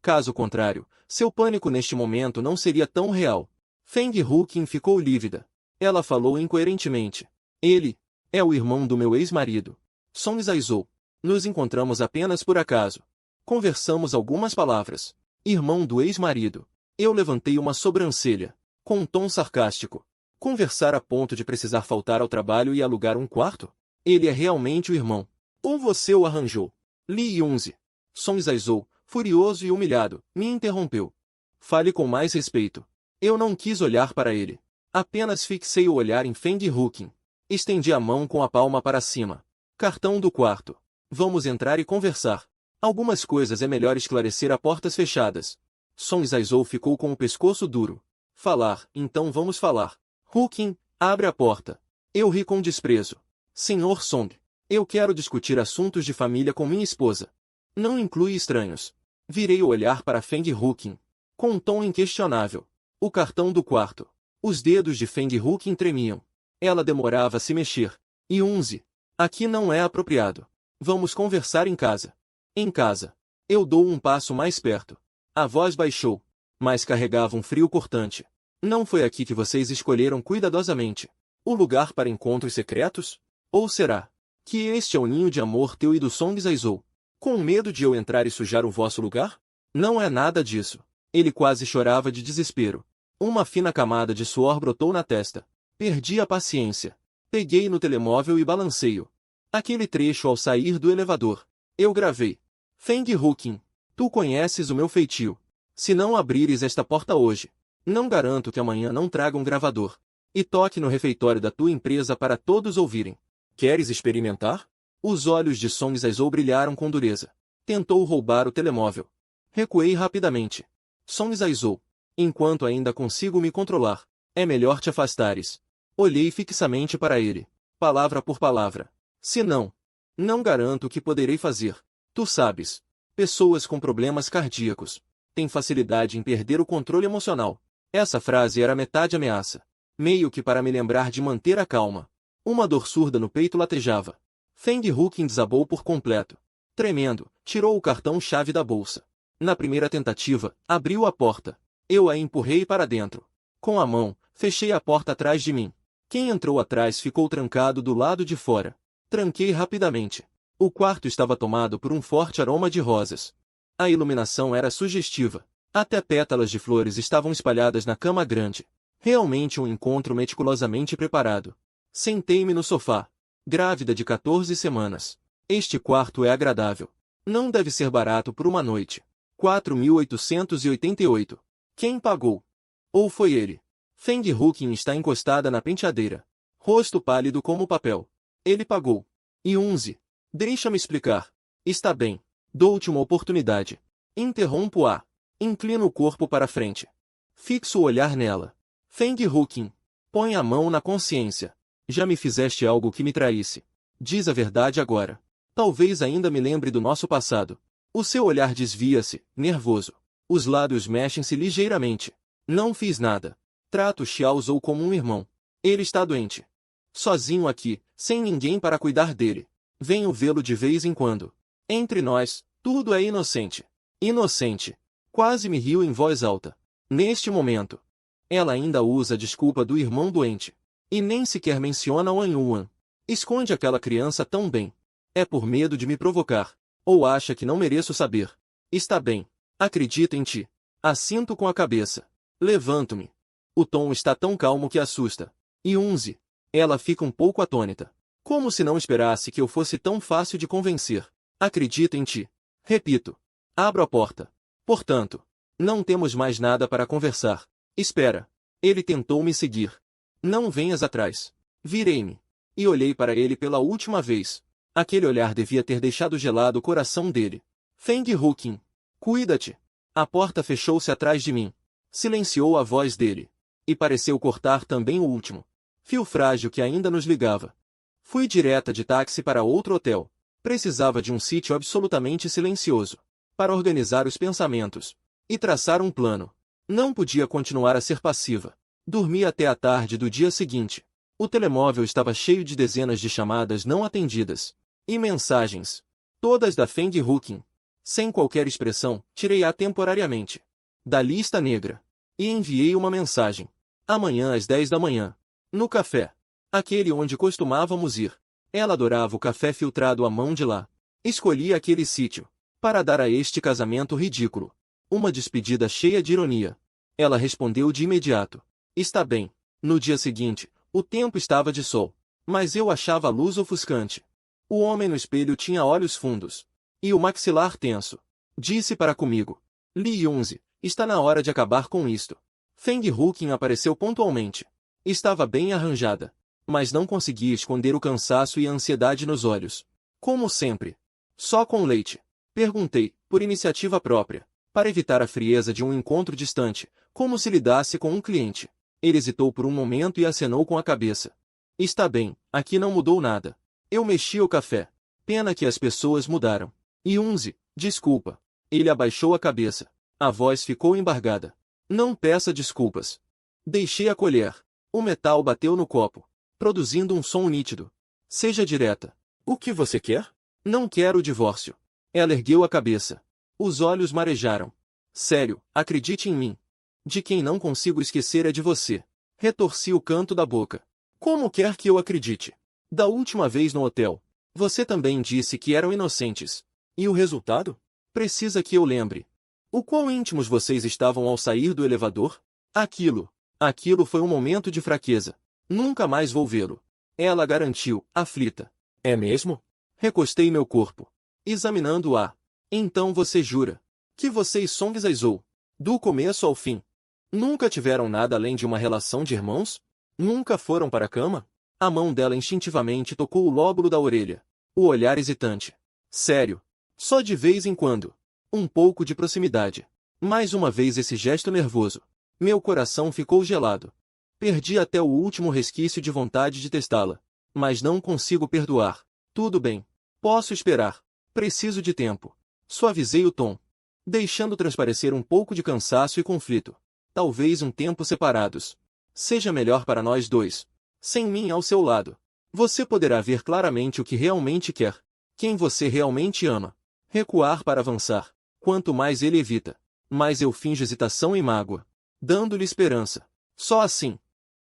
Caso contrário, seu pânico neste momento não seria tão real. Feng Huqin ficou lívida. Ela falou incoerentemente. Ele é o irmão do meu ex-marido. Song Jae-soo. Nos encontramos apenas por acaso. Conversamos algumas palavras. Irmão do ex-marido. Eu levantei uma sobrancelha, com um tom sarcástico. Conversar a ponto de precisar faltar ao trabalho e alugar um quarto? Ele é realmente o irmão. Ou você o arranjou? Lee Yunzi. Song Jae-soo, furioso e humilhado, me interrompeu. Fale com mais respeito. Eu não quis olhar para ele. Apenas fixei o olhar em Feng Huqin. Estendi a mão com a palma para cima. Cartão do quarto. Vamos entrar e conversar. Algumas coisas é melhor esclarecer a portas fechadas. Song Jae-soo ficou com o pescoço duro. Falar, então vamos falar. Huqin, abre a porta. Eu ri com desprezo. Senhor Song, eu quero discutir assuntos de família com minha esposa. Não inclui estranhos. Virei o olhar para Feng Huqin, com um tom inquestionável. O cartão do quarto. Os dedos de Feng Huqin tremiam. Ela demorava a se mexer. Yunzi, aqui não é apropriado. Vamos conversar em casa. Em casa. Eu dou um passo mais perto. A voz baixou, mas carregava um frio cortante. Não foi aqui que vocês escolheram cuidadosamente o lugar para encontros secretos? Ou será que este é o ninho de amor teu e do Song Jae-soo? Com medo de eu entrar e sujar o vosso lugar? Não é nada disso. Ele quase chorava de desespero. Uma fina camada de suor brotou na testa. Perdi a paciência. Peguei no telemóvel e balancei-o. Aquele trecho ao sair do elevador. Eu gravei. Feng Huqin, tu conheces o meu feitio. Se não abrires esta porta hoje, não garanto que amanhã não traga um gravador e toque no refeitório da tua empresa para todos ouvirem. Queres experimentar? Os olhos de Song Jae-soo brilharam com dureza. Tentou roubar o telemóvel. Recuei rapidamente. Song Jae-soo, enquanto ainda consigo me controlar, é melhor te afastares. Olhei fixamente para ele, palavra por palavra. Se não, não garanto o que poderei fazer. Tu sabes, pessoas com problemas cardíacos têm facilidade em perder o controle emocional. Essa frase era metade ameaça, meio que para me lembrar de manter a calma. Uma dor surda no peito latejava. Feng Huqin desabou por completo. Tremendo, tirou o cartão-chave da bolsa. Na primeira tentativa, abriu a porta. Eu a empurrei para dentro. Com a mão, fechei a porta atrás de mim. Quem entrou atrás ficou trancado do lado de fora. Tranquei rapidamente. O quarto estava tomado por um forte aroma de rosas. A iluminação era sugestiva. Até pétalas de flores estavam espalhadas na cama grande. Realmente um encontro meticulosamente preparado. Sentei-me no sofá. Grávida de 14 semanas. Este quarto é agradável. Não deve ser barato por uma noite. 4.888. Quem pagou? Ou foi ele? Feng Huqin está encostada na penteadeira. Rosto pálido como papel. Ele pagou. Yunzi. Deixa-me explicar. Está bem. Dou-te uma oportunidade. Interrompo-a. Inclino o corpo para frente. Fixo o olhar nela. Feng Huqin. Põe a mão na consciência. Já me fizeste algo que me traísse. Diz a verdade agora. Talvez ainda me lembre do nosso passado. O seu olhar desvia-se, nervoso. Os lábios mexem-se ligeiramente. Não fiz nada. Trato Xiaozou como um irmão. Ele está doente. Sozinho aqui, sem ninguém para cuidar dele. Venho vê-lo de vez em quando. Entre nós, tudo é inocente. Inocente. Quase me rio em voz alta. Neste momento. Ela ainda usa a desculpa do irmão doente. E nem sequer menciona Wang Yuan. Esconde aquela criança tão bem. É por medo de me provocar. Ou acha que não mereço saber. Está bem. Acredito em ti. Assinto com a cabeça. Levanto-me. O tom está tão calmo que assusta. Yunzi. Ela fica um pouco atônita. Como se não esperasse que eu fosse tão fácil de convencer. Acredito em ti. Repito. Abro a porta. Portanto, não temos mais nada para conversar. Espera. Ele tentou me seguir. Não venhas atrás. Virei-me. E olhei para ele pela última vez. Aquele olhar devia ter deixado gelado o coração dele. Feng Huqin. Cuida-te. A porta fechou-se atrás de mim. Silenciou a voz dele. E pareceu cortar também o último fio frágil que ainda nos ligava. Fui direta de táxi para outro hotel. Precisava de um sítio absolutamente silencioso. Para organizar os pensamentos. E traçar um plano. Não podia continuar a ser passiva. Dormi até a tarde do dia seguinte. O telemóvel estava cheio de dezenas de chamadas não atendidas. E mensagens. Todas da Feng Huqin. Sem qualquer expressão, tirei-a temporariamente da lista negra. E enviei uma mensagem. Amanhã às 10 da manhã. No café. Aquele onde costumávamos ir. Ela adorava o café filtrado à mão de lá. Escolhi aquele sítio. Para dar a este casamento ridículo. Uma despedida cheia de ironia. Ela respondeu de imediato. Está bem. No dia seguinte, o tempo estava de sol. Mas eu achava a luz ofuscante. O homem no espelho tinha olhos fundos. E o maxilar tenso. Disse para comigo. Li Yunzi, está na hora de acabar com isto. Feng Huqin apareceu pontualmente. Estava bem arranjada. Mas não conseguia esconder o cansaço e a ansiedade nos olhos. Como sempre. Só com leite. Perguntei, por iniciativa própria. Para evitar a frieza de um encontro distante, como se lidasse com um cliente. Ele hesitou por um momento e acenou com a cabeça. Está bem, aqui não mudou nada. Eu mexi o café. Pena que as pessoas mudaram. Yunzi, desculpa. Ele abaixou a cabeça. A voz ficou embargada. Não peça desculpas. Deixei a colher. O metal bateu no copo, produzindo um som nítido. Seja direta. O que você quer? Não quero o divórcio. Ela ergueu a cabeça. Os olhos marejaram. Sério, acredite em mim. De quem não consigo esquecer é de você. Retorci o canto da boca. Como quer que eu acredite? Da última vez no hotel, você também disse que eram inocentes. E o resultado? Precisa que eu lembre. O quão íntimos vocês estavam ao sair do elevador? Aquilo foi um momento de fraqueza. Nunca mais vou vê-lo. Ela garantiu, aflita. É mesmo? Recostei meu corpo, examinando-a. Então você jura que vocês Song Zaizou, do começo ao fim, nunca tiveram nada além de uma relação de irmãos? Nunca foram para a cama? A mão dela instintivamente tocou o lóbulo da orelha. O olhar hesitante. Sério. Só de vez em quando. Um pouco de proximidade. Mais uma vez esse gesto nervoso. Meu coração ficou gelado. Perdi até o último resquício de vontade de testá-la. Mas não consigo perdoar. Tudo bem. Posso esperar. Preciso de tempo. Suavizei o tom, deixando transparecer um pouco de cansaço e conflito. Talvez um tempo separados seja melhor para nós dois. Sem mim ao seu lado, você poderá ver claramente o que realmente quer. Quem você realmente ama. Recuar para avançar. Quanto mais ele evita, mais eu finjo hesitação e mágoa, dando-lhe esperança. Só assim,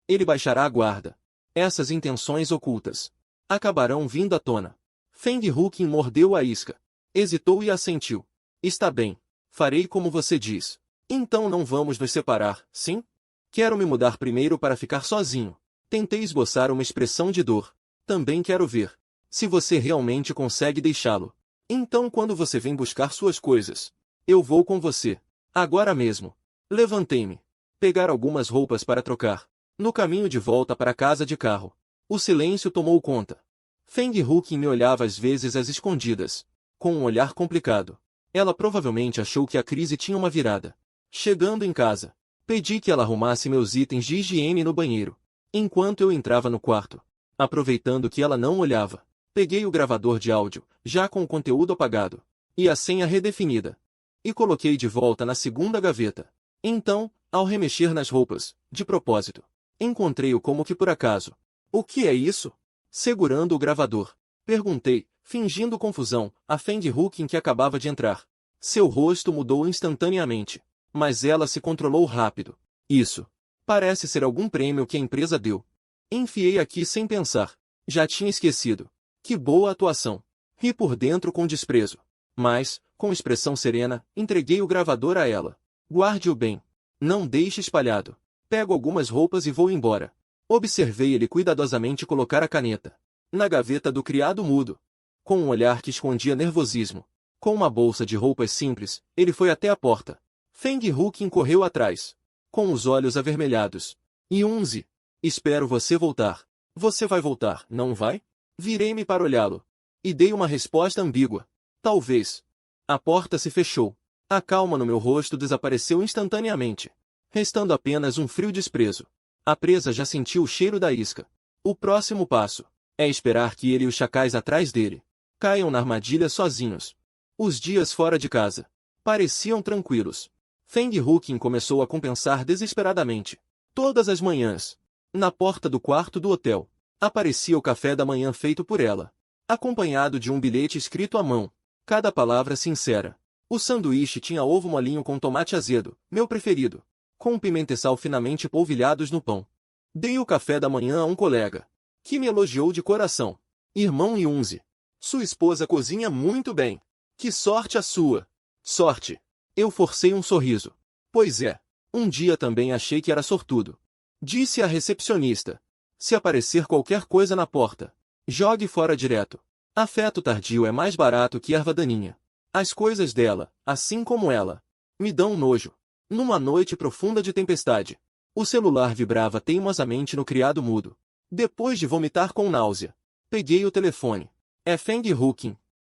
ele baixará a guarda. Essas intenções ocultas acabarão vindo à tona. Feng Huqin mordeu a isca. Hesitou e assentiu. Está bem. Farei como você diz. Então não vamos nos separar, sim? Quero me mudar primeiro para ficar sozinho. Tentei esboçar uma expressão de dor. Também quero ver se você realmente consegue deixá-lo. Então quando você vem buscar suas coisas, eu vou com você. Agora mesmo. Levantei-me. Pegar algumas roupas para trocar. No caminho de volta para casa de carro, o silêncio tomou conta. Feng Huqin me olhava às vezes às escondidas, com um olhar complicado. Ela provavelmente achou que a crise tinha uma virada. Chegando em casa, pedi que ela arrumasse meus itens de higiene no banheiro. Enquanto eu entrava no quarto, aproveitando que ela não olhava, peguei o gravador de áudio, já com o conteúdo apagado, e a senha redefinida, e coloquei de volta na segunda gaveta. Então, ao remexer nas roupas, de propósito, encontrei-o como que por acaso. O que é isso? Segurando o gravador, perguntei, fingindo confusão, a Feng Huqin que acabava de entrar. Seu rosto mudou instantaneamente, mas ela se controlou rápido. Isso. Parece ser algum prêmio que a empresa deu. Enfiei aqui sem pensar. Já tinha esquecido. Que boa atuação. Ri por dentro com desprezo. Mas, com expressão serena, entreguei o gravador a ela. Guarde-o bem. Não deixe espalhado. Pego algumas roupas e vou embora. Observei ele cuidadosamente colocar a caneta na gaveta do criado mudo, com um olhar que escondia nervosismo. Com uma bolsa de roupas simples, ele foi até a porta. Feng Huqin correu atrás, com os olhos avermelhados. Yunzi, espero você voltar. Você vai voltar, não vai? Virei-me para olhá-lo. E dei uma resposta ambígua. Talvez. A porta se fechou. A calma no meu rosto desapareceu instantaneamente, restando apenas um frio desprezo. A presa já sentiu o cheiro da isca. O próximo passo é esperar que ele e os chacais atrás dele caiam na armadilha sozinhos. Os dias fora de casa pareciam tranquilos. Feng Huqin começou a compensar desesperadamente. Todas as manhãs, na porta do quarto do hotel, aparecia o café da manhã feito por ela, acompanhado de um bilhete escrito à mão, cada palavra sincera. O sanduíche tinha ovo molinho com tomate azedo, meu preferido, com pimentessal finamente polvilhados no pão. Dei o café da manhã a um colega, que me elogiou de coração. Irmão Yunzi, sua esposa cozinha muito bem. Que sorte a sua! Sorte! Eu forcei um sorriso. Pois é, um dia também achei que era sortudo. Disse a recepcionista. Se aparecer qualquer coisa na porta, jogue fora direto. Afeto tardio é mais barato que erva daninha. As coisas dela, assim como ela, me dão nojo. Numa noite profunda de tempestade, o celular vibrava teimosamente no criado mudo. Depois de vomitar com náusea, peguei o telefone. É Feng Huqin.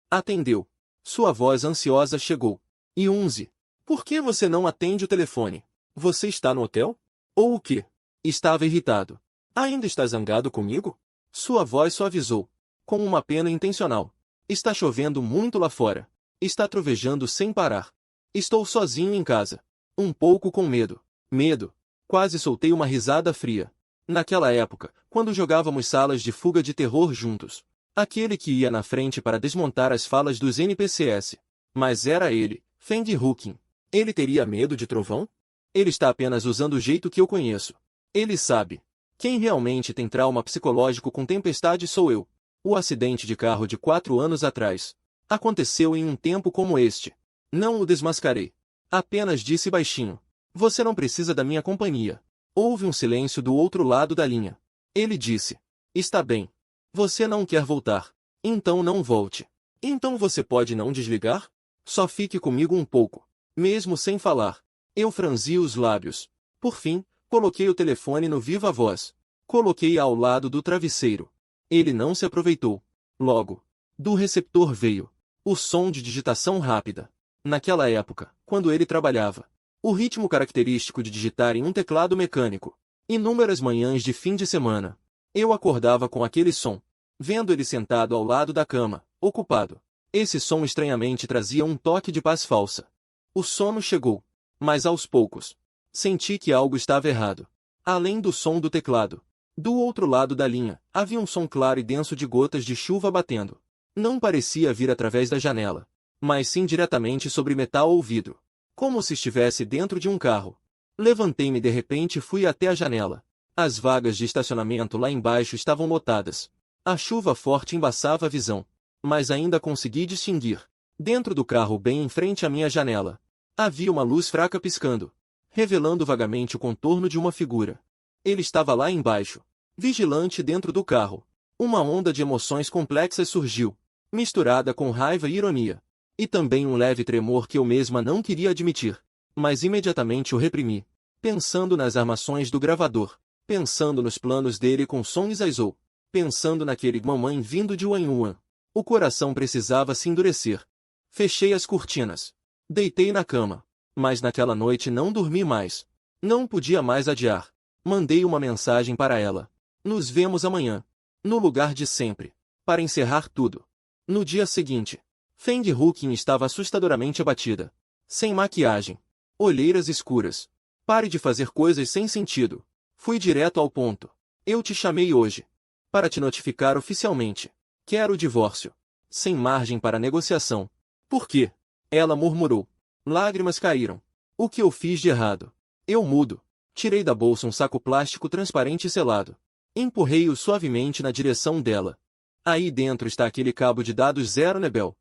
Atendeu. Sua voz ansiosa chegou. Yunzi, por que você não atende o telefone? Você está no hotel? Ou o quê? Estava irritado. Ainda está zangado comigo? Sua voz suavizou, com uma pena intencional. Está chovendo muito lá fora. Está trovejando sem parar. Estou sozinho em casa. Um pouco com medo. Medo. Quase soltei uma risada fria. Naquela época, quando jogávamos salas de fuga de terror juntos, aquele que ia na frente para desmontar as falas dos NPCs. Mas era ele, Feng Huqin. Ele teria medo de trovão? Ele está apenas usando o jeito que eu conheço. Ele sabe. Quem realmente tem trauma psicológico com tempestade sou eu. O acidente de carro de 4 anos atrás aconteceu em um tempo como este. Não o desmascarei. Apenas disse baixinho. Você não precisa da minha companhia. Houve um silêncio do outro lado da linha. Ele disse. Está bem. Você não quer voltar. Então não volte. Então você pode não desligar? Só fique comigo um pouco. Mesmo sem falar. Eu franzi os lábios. Por fim, coloquei o telefone no viva voz. Coloquei ao lado do travesseiro. Ele não se aproveitou. Logo, do receptor veio o som de digitação rápida. Naquela época, quando ele trabalhava, o ritmo característico de digitar em um teclado mecânico. Inúmeras manhãs de fim de semana, eu acordava com aquele som, vendo ele sentado ao lado da cama, ocupado. Esse som estranhamente trazia um toque de paz falsa. O sono chegou, mas aos poucos, senti que algo estava errado. Além do som do teclado, do outro lado da linha, havia um som claro e denso de gotas de chuva batendo. Não parecia vir através da janela, mas sim diretamente sobre metal ou vidro, como se estivesse dentro de um carro. Levantei-me de repente e fui até a janela. As vagas de estacionamento lá embaixo estavam lotadas. A chuva forte embaçava a visão, mas ainda consegui distinguir, dentro do carro bem em frente à minha janela, Havia uma luz fraca piscando, revelando vagamente o contorno de uma figura. Ele estava lá embaixo, vigilante dentro do carro. Uma onda de emoções complexas surgiu, misturada com raiva e ironia. E também um leve tremor que eu mesma não queria admitir. Mas imediatamente o reprimi, pensando nas armações do gravador, pensando nos planos dele com Song Zaizou, pensando naquele mamãe vindo de Wanyuan. O coração precisava se endurecer. Fechei as cortinas. Deitei na cama. Mas naquela noite não dormi mais. Não podia mais adiar. Mandei uma mensagem para ela. Nos vemos amanhã. No lugar de sempre. Para encerrar tudo. No dia seguinte, Feng Huqin estava assustadoramente abatida. Sem maquiagem. Olheiras escuras. Pare de fazer coisas sem sentido. Fui direto ao ponto. Eu te chamei hoje. Para te notificar oficialmente. Quero o divórcio. Sem margem para negociação. Por quê? Ela murmurou. Lágrimas caíram. O que eu fiz de errado? Eu mudo. Tirei da bolsa um saco plástico transparente e selado. Empurrei-o suavemente na direção dela. Aí dentro está aquele cabo de dados Zero Nebel.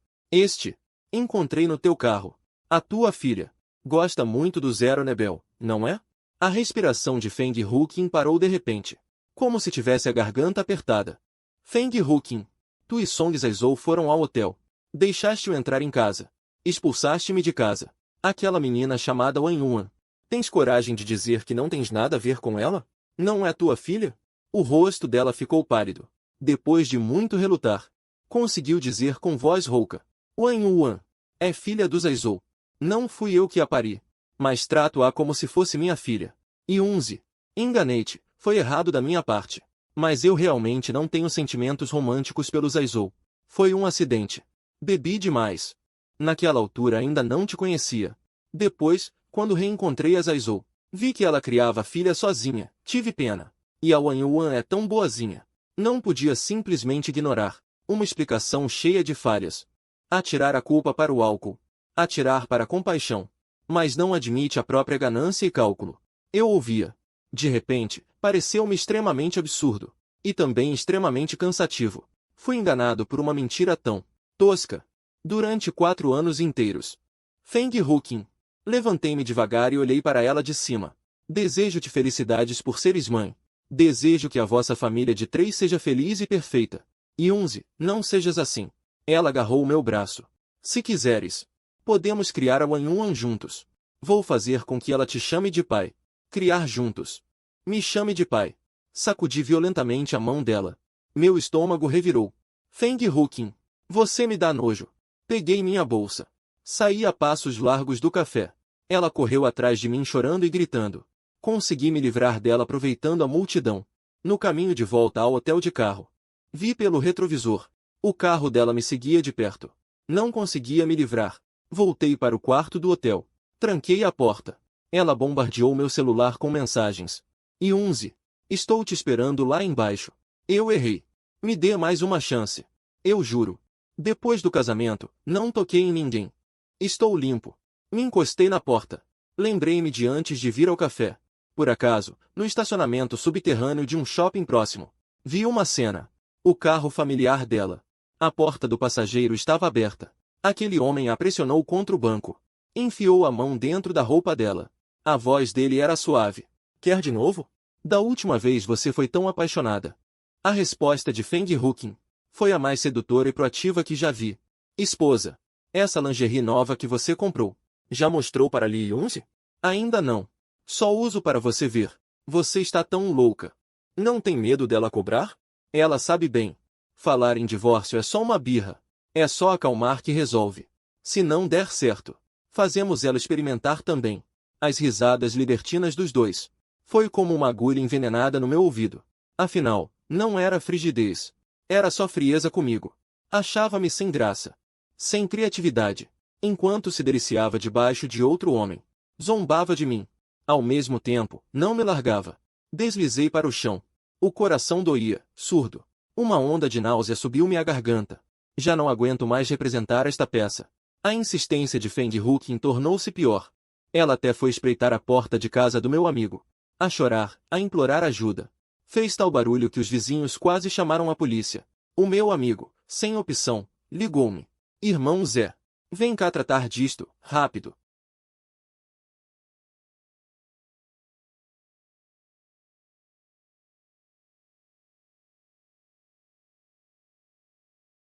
Encontrei no teu carro. A tua filha. Gosta muito do Zero Nebel, não é? A respiração de Feng Huqin parou de repente. Como se tivesse a garganta apertada. Feng Huqin. Tu e Song Zaizou foram ao hotel. Deixaste-o entrar em casa. Expulsaste-me de casa. Aquela menina chamada Wan Yuan. Tens coragem de dizer que não tens nada a ver com ela? Não é tua filha? O rosto dela ficou pálido. Depois de muito relutar, conseguiu dizer com voz rouca. Wan Yuan. É filha do Zaizou. Não fui eu que a pari. Mas trato-a como se fosse minha filha. Yunzi. Enganei-te. Foi errado da minha parte. Mas eu realmente não tenho sentimentos românticos pelo Zaizou. Foi um acidente. Bebi demais. Naquela altura ainda não te conhecia. Depois, quando reencontrei a Zaizou, vi que ela criava a filha sozinha. Tive pena. E a Wan Yuan é tão boazinha. Não podia simplesmente ignorar. Uma explicação cheia de falhas. Atirar a culpa para o álcool. Atirar para a compaixão. Mas não admite a própria ganância e cálculo. Eu ouvia. De repente, pareceu-me extremamente absurdo. E também extremamente cansativo. Fui enganado por uma mentira tão tosca. Durante 4 anos inteiros. Feng Huqin. Levantei-me devagar e olhei para ela de cima. Desejo-te felicidades por seres mãe. Desejo que a vossa família de 3 seja feliz e perfeita. Yunzi, não sejas assim. Ela agarrou o meu braço. Se quiseres, podemos criar a Wan Yuan juntos. Vou fazer com que ela te chame de pai. Criar juntos. Me chame de pai. Sacudi violentamente a mão dela. Meu estômago revirou. Feng Huqin. Você me dá nojo. Peguei minha bolsa. Saí a passos largos do café. Ela correu atrás de mim chorando e gritando. Consegui me livrar dela aproveitando a multidão. No caminho de volta ao hotel de carro. Vi pelo retrovisor. O carro dela me seguia de perto. Não conseguia me livrar. Voltei para o quarto do hotel. Tranquei a porta. Ela bombardeou meu celular com mensagens. Yunzi. Estou te esperando lá embaixo. Eu errei. Me dê mais uma chance. Eu juro. Depois do casamento, não toquei em ninguém. Estou limpo. Me encostei na porta. Lembrei-me de antes de vir ao café. Por acaso, no estacionamento subterrâneo de um shopping próximo, vi uma cena. O carro familiar dela. A porta do passageiro estava aberta. Aquele homem a pressionou contra o banco. Enfiou a mão dentro da roupa dela. A voz dele era suave. Quer de novo? Da última vez você foi tão apaixonada. A resposta de Feng Huqin foi a mais sedutora e proativa que já vi. Esposa, essa lingerie nova que você comprou, já mostrou para Li Yunzi? Ainda não. Só uso para você ver. Você está tão louca. Não tem medo dela cobrar? Ela sabe bem. Falar em divórcio é só uma birra. É só acalmar que resolve. Se não der certo, fazemos ela experimentar também. As risadas libertinas dos dois. Foi como uma agulha envenenada no meu ouvido. Afinal, não era frigidez. Era só frieza comigo. Achava-me sem graça. Sem criatividade. Enquanto se deliciava debaixo de outro homem. Zombava de mim. Ao mesmo tempo, não me largava. Deslizei para o chão. O coração doía, surdo. Uma onda de náusea subiu-me à garganta. Já não aguento mais representar esta peça. A insistência de Feng Huqin tornou-se pior. Ela até foi espreitar a porta de casa do meu amigo. A chorar, a implorar ajuda. Fez tal barulho que os vizinhos quase chamaram a polícia. O meu amigo, sem opção, ligou-me. Irmão Zé, vem cá tratar disto, rápido.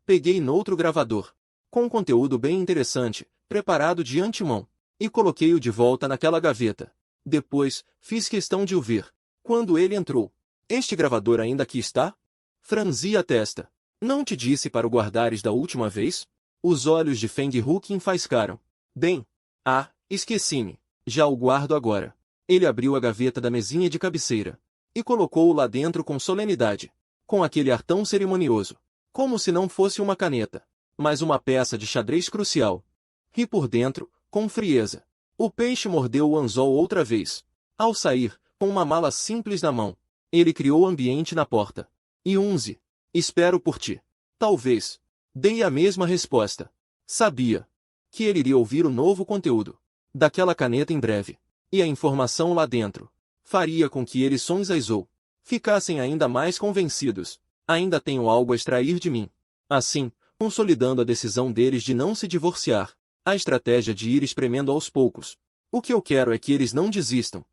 Peguei noutro gravador, com um conteúdo bem interessante, preparado de antemão, e coloquei-o de volta naquela gaveta. Depois, fiz questão de o ver. Quando ele entrou. Este gravador ainda aqui está? Franzi a testa. Não te disse para o guardares da última vez? Os olhos de Feng Huqin faiscaram. Bem. Ah, esqueci-me. Já o guardo agora. Ele abriu a gaveta da mesinha de cabeceira. E colocou-o lá dentro com solenidade. Com aquele ar tão cerimonioso. Como se não fosse uma caneta. Mas uma peça de xadrez crucial. E por dentro, com frieza. O peixe mordeu o anzol outra vez. Ao sair, com uma mala simples na mão, ele criou ambiente na porta. E Unzi. Espero por ti. Talvez. Dei a mesma resposta. Sabia que ele iria ouvir o novo conteúdo daquela caneta em breve. E a informação lá dentro faria com que eles Sonzaizou ficassem ainda mais convencidos. Ainda tenho algo a extrair de mim. Assim, consolidando a decisão deles de não se divorciar, a estratégia de ir espremendo aos poucos. O que eu quero é que eles não desistam.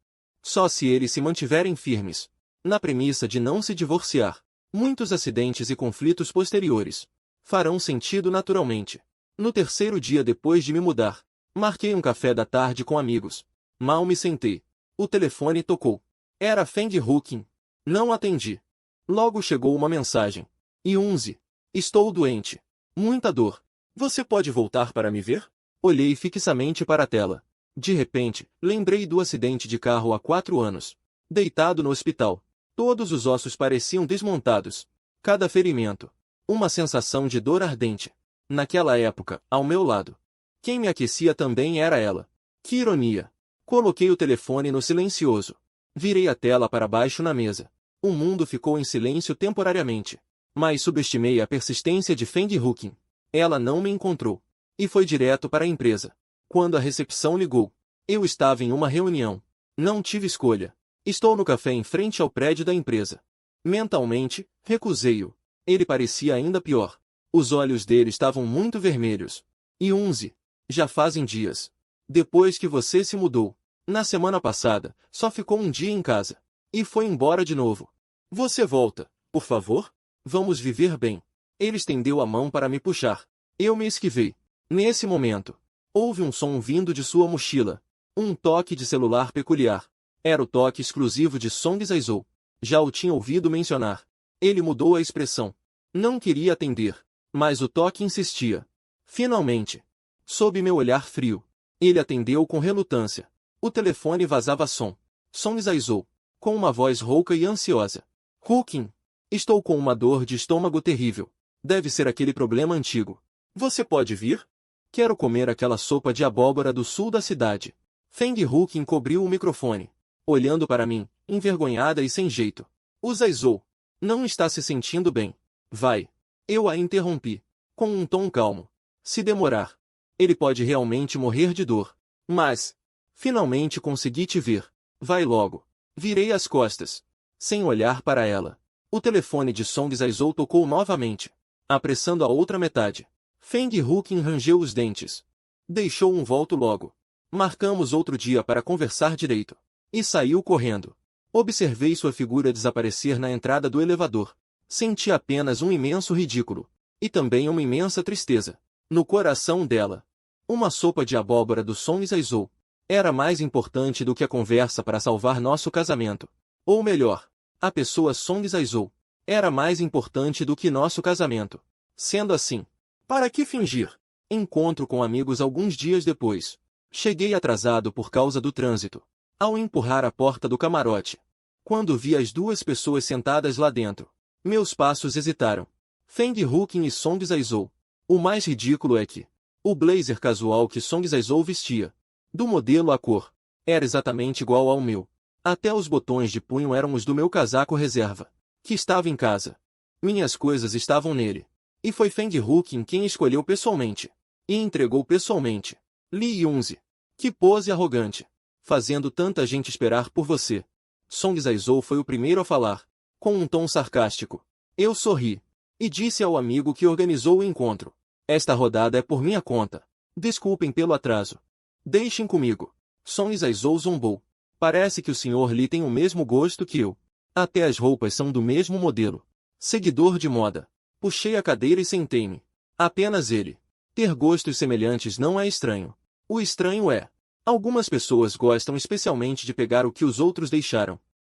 Só se eles se mantiverem firmes na premissa de não se divorciar, muitos acidentes e conflitos posteriores farão sentido naturalmente. No terceiro dia depois de me mudar, marquei um café da tarde com amigos. Mal me sentei. O telefone tocou. Era Feng Huqin. Não atendi. Logo chegou uma mensagem. Yunzi. Estou doente. Muita dor. Você pode voltar para me ver? Olhei fixamente para a tela. De repente, lembrei do acidente de carro há 4 anos. Deitado no hospital. Todos os ossos pareciam desmontados. Cada ferimento. Uma sensação de dor ardente. Naquela época, ao meu lado. Quem me aquecia também era ela. Que ironia. Coloquei o telefone no silencioso. Virei a tela para baixo na mesa. O mundo ficou em silêncio temporariamente. Mas subestimei a persistência de Feng Huqin. Ela não me encontrou. E foi direto para a empresa. Quando a recepção ligou, eu estava em uma reunião. Não tive escolha. Estou no café em frente ao prédio da empresa. Mentalmente, recusei-o. Ele parecia ainda pior. Os olhos dele estavam muito vermelhos. Yunzi. Já fazem dias. Depois que você se mudou. Na semana passada, só ficou um dia em casa. E foi embora de novo. Você volta, por favor? Vamos viver bem. Ele estendeu a mão para me puxar. Eu me esquivei. Nesse momento, houve um som vindo de sua mochila. Um toque de celular peculiar. Era o toque exclusivo de Song Zaizou. Já o tinha ouvido mencionar. Ele mudou a expressão. Não queria atender. Mas o toque insistia. Finalmente. Sob meu olhar frio. Ele atendeu com relutância. O telefone vazava som. Song Zaizou. Com uma voz rouca e ansiosa. Huqin. Estou com uma dor de estômago terrível. Deve ser aquele problema antigo. Você pode vir? Quero comer aquela sopa de abóbora do sul da cidade. Feng Huqin cobriu o microfone. Olhando para mim, envergonhada e sem jeito. O Zaizou. Não está se sentindo bem. Vai. Eu a interrompi. Com um tom calmo. Se demorar, ele pode realmente morrer de dor. Mas, finalmente consegui te ver. Vai logo. Virei as costas. Sem olhar para ela. O telefone de Song Zaizou tocou novamente. Apressando a outra metade. Feng Huqin rangeu os dentes. Deixou um volto logo. Marcamos outro dia para conversar direito. E saiu correndo. Observei sua figura desaparecer na entrada do elevador. Senti apenas um imenso ridículo. E também uma imensa tristeza. No coração dela. Uma sopa de abóbora do Song Zaizou era mais importante do que a conversa para salvar nosso casamento. Ou melhor, a pessoa Song Zaizou era mais importante do que nosso casamento. Sendo assim, para que fingir? Encontro com amigos alguns dias depois. Cheguei atrasado por causa do trânsito. Ao empurrar a porta do camarote. Quando vi as duas pessoas sentadas lá dentro, meus passos hesitaram. Feng Huqin e Song Zaizou. O mais ridículo é que o blazer casual que Song Zaizou vestia, do modelo à cor, era exatamente igual ao meu. Até os botões de punho eram os do meu casaco reserva, que estava em casa. Minhas coisas estavam nele. E foi Feng Huqin quem escolheu pessoalmente. E entregou pessoalmente. Li Yunzi. Que pose arrogante. Fazendo tanta gente esperar por você. Song Zaizou foi o primeiro a falar, com um tom sarcástico. Eu sorri. E disse ao amigo que organizou o encontro. Esta rodada é por minha conta. Desculpem pelo atraso. Deixem comigo. Song Zaizou zombou. Parece que o Sr. Li tem o mesmo gosto que eu. Até as roupas são do mesmo modelo. Seguidor de moda. Puxei a cadeira e sentei-me. Apenas ele. Ter gostos semelhantes não é estranho. O estranho é: algumas pessoas gostam especialmente de pegar o que os outros deixaram.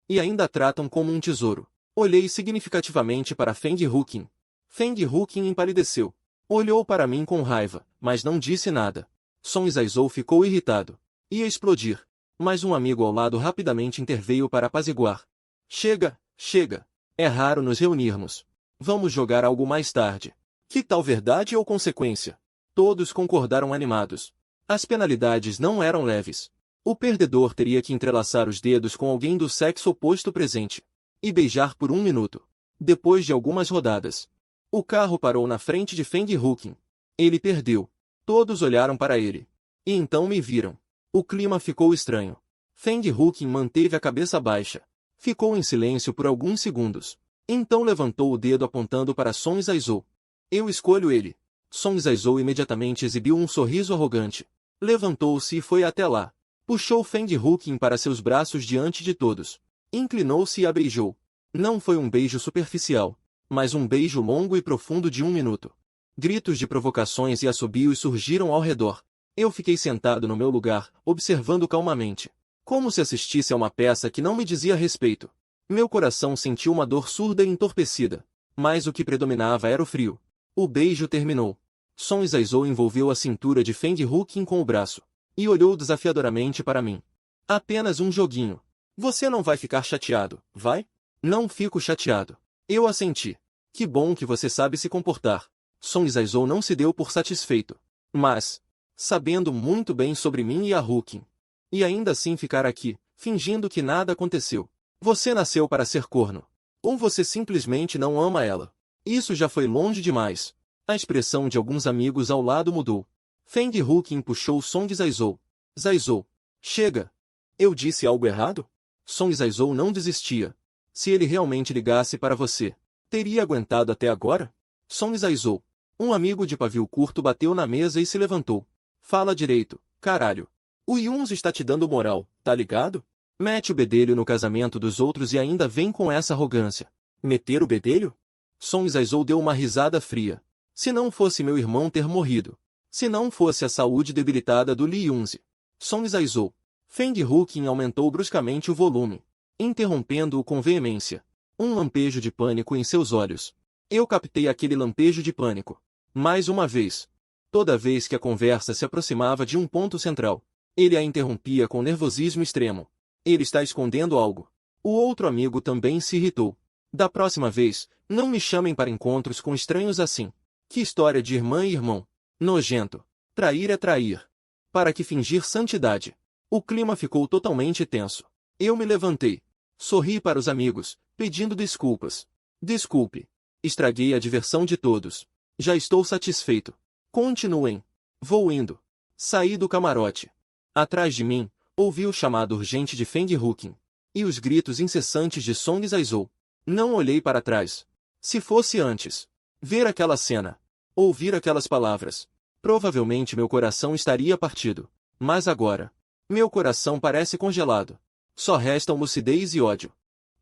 E ainda tratam como um tesouro. Olhei significativamente para Feng Huqin. Feng Huqin empalideceu. Olhou para mim com raiva, mas não disse nada. Song Zaizou ficou irritado. Ia explodir. Mas um amigo ao lado rapidamente interveio para apaziguar. Chega, chega. É raro nos reunirmos. Vamos jogar algo mais tarde. Que tal verdade ou consequência? Todos concordaram animados. As penalidades não eram leves. O perdedor teria que entrelaçar os dedos com alguém do sexo oposto presente e beijar por 1 minuto. Depois de algumas rodadas, o carro parou na frente de Feng Huqin. Ele perdeu. Todos olharam para ele. E então me viram. O clima ficou estranho. Feng Huqin manteve a cabeça baixa. Ficou em silêncio por alguns segundos. Então levantou o dedo apontando para Song Zaizou. Eu escolho ele. Song Zaizou imediatamente exibiu um sorriso arrogante. Levantou-se e foi até lá. Puxou Feng Huqin para seus braços diante de todos. Inclinou-se e a beijou. Não foi um beijo superficial, mas um beijo longo e profundo de 1 minuto. Gritos de provocações e assobios surgiram ao redor. Eu fiquei sentado no meu lugar, observando calmamente, como se assistisse a uma peça que não me dizia respeito. Meu coração sentiu uma dor surda e entorpecida, mas o que predominava era o frio. O beijo terminou. Song Zaizou envolveu a cintura de Feng Huqin com o braço e olhou desafiadoramente para mim. Apenas um joguinho. Você não vai ficar chateado, vai? Não fico chateado. Eu assenti. Que bom que você sabe se comportar. Song Zaizou não se deu por satisfeito. Mas, sabendo muito bem sobre mim e a Huqin, e ainda assim ficar aqui, fingindo que nada aconteceu. Você nasceu para ser corno. Ou você simplesmente não ama ela. Isso já foi longe demais. A expressão de alguns amigos ao lado mudou. Feng Huqin puxou Song Zaizou. Zaizou. Chega. Eu disse algo errado? Song Zaizou não desistia. Se ele realmente ligasse para você, teria aguentado até agora? Song Zaizou. Um amigo de pavio curto bateu na mesa e se levantou. Fala direito, caralho. O Yunzi está te dando moral, tá ligado? Mete o bedelho no casamento dos outros e ainda vem com essa arrogância. Meter o bedelho? Song Zaizou deu uma risada fria. Se não fosse meu irmão ter morrido. Se não fosse a saúde debilitada do Li Yunzi. Song Zaizou. Feng Huqin aumentou bruscamente o volume, interrompendo-o com veemência. Um lampejo de pânico em seus olhos. Eu captei aquele lampejo de pânico. Mais uma vez. Toda vez que a conversa se aproximava de um ponto central, ele a interrompia com nervosismo extremo. Ele está escondendo algo. O outro amigo também se irritou. Da próxima vez, não me chamem para encontros com estranhos assim. Que história de irmã e irmão. Nojento. Trair é trair. Para que fingir santidade? O clima ficou totalmente tenso. Eu me levantei. Sorri para os amigos, pedindo desculpas. Desculpe. Estraguei a diversão de todos. Já estou satisfeito. Continuem. Vou indo. Saí do camarote. Atrás de mim, ouvi o chamado urgente de Feng Huqin. E os gritos incessantes de Song Zaizou. Não olhei para trás. Se fosse antes. Ver aquela cena. Ouvir aquelas palavras. Provavelmente meu coração estaria partido. Mas agora. Meu coração parece congelado. Só restam lucidez e ódio.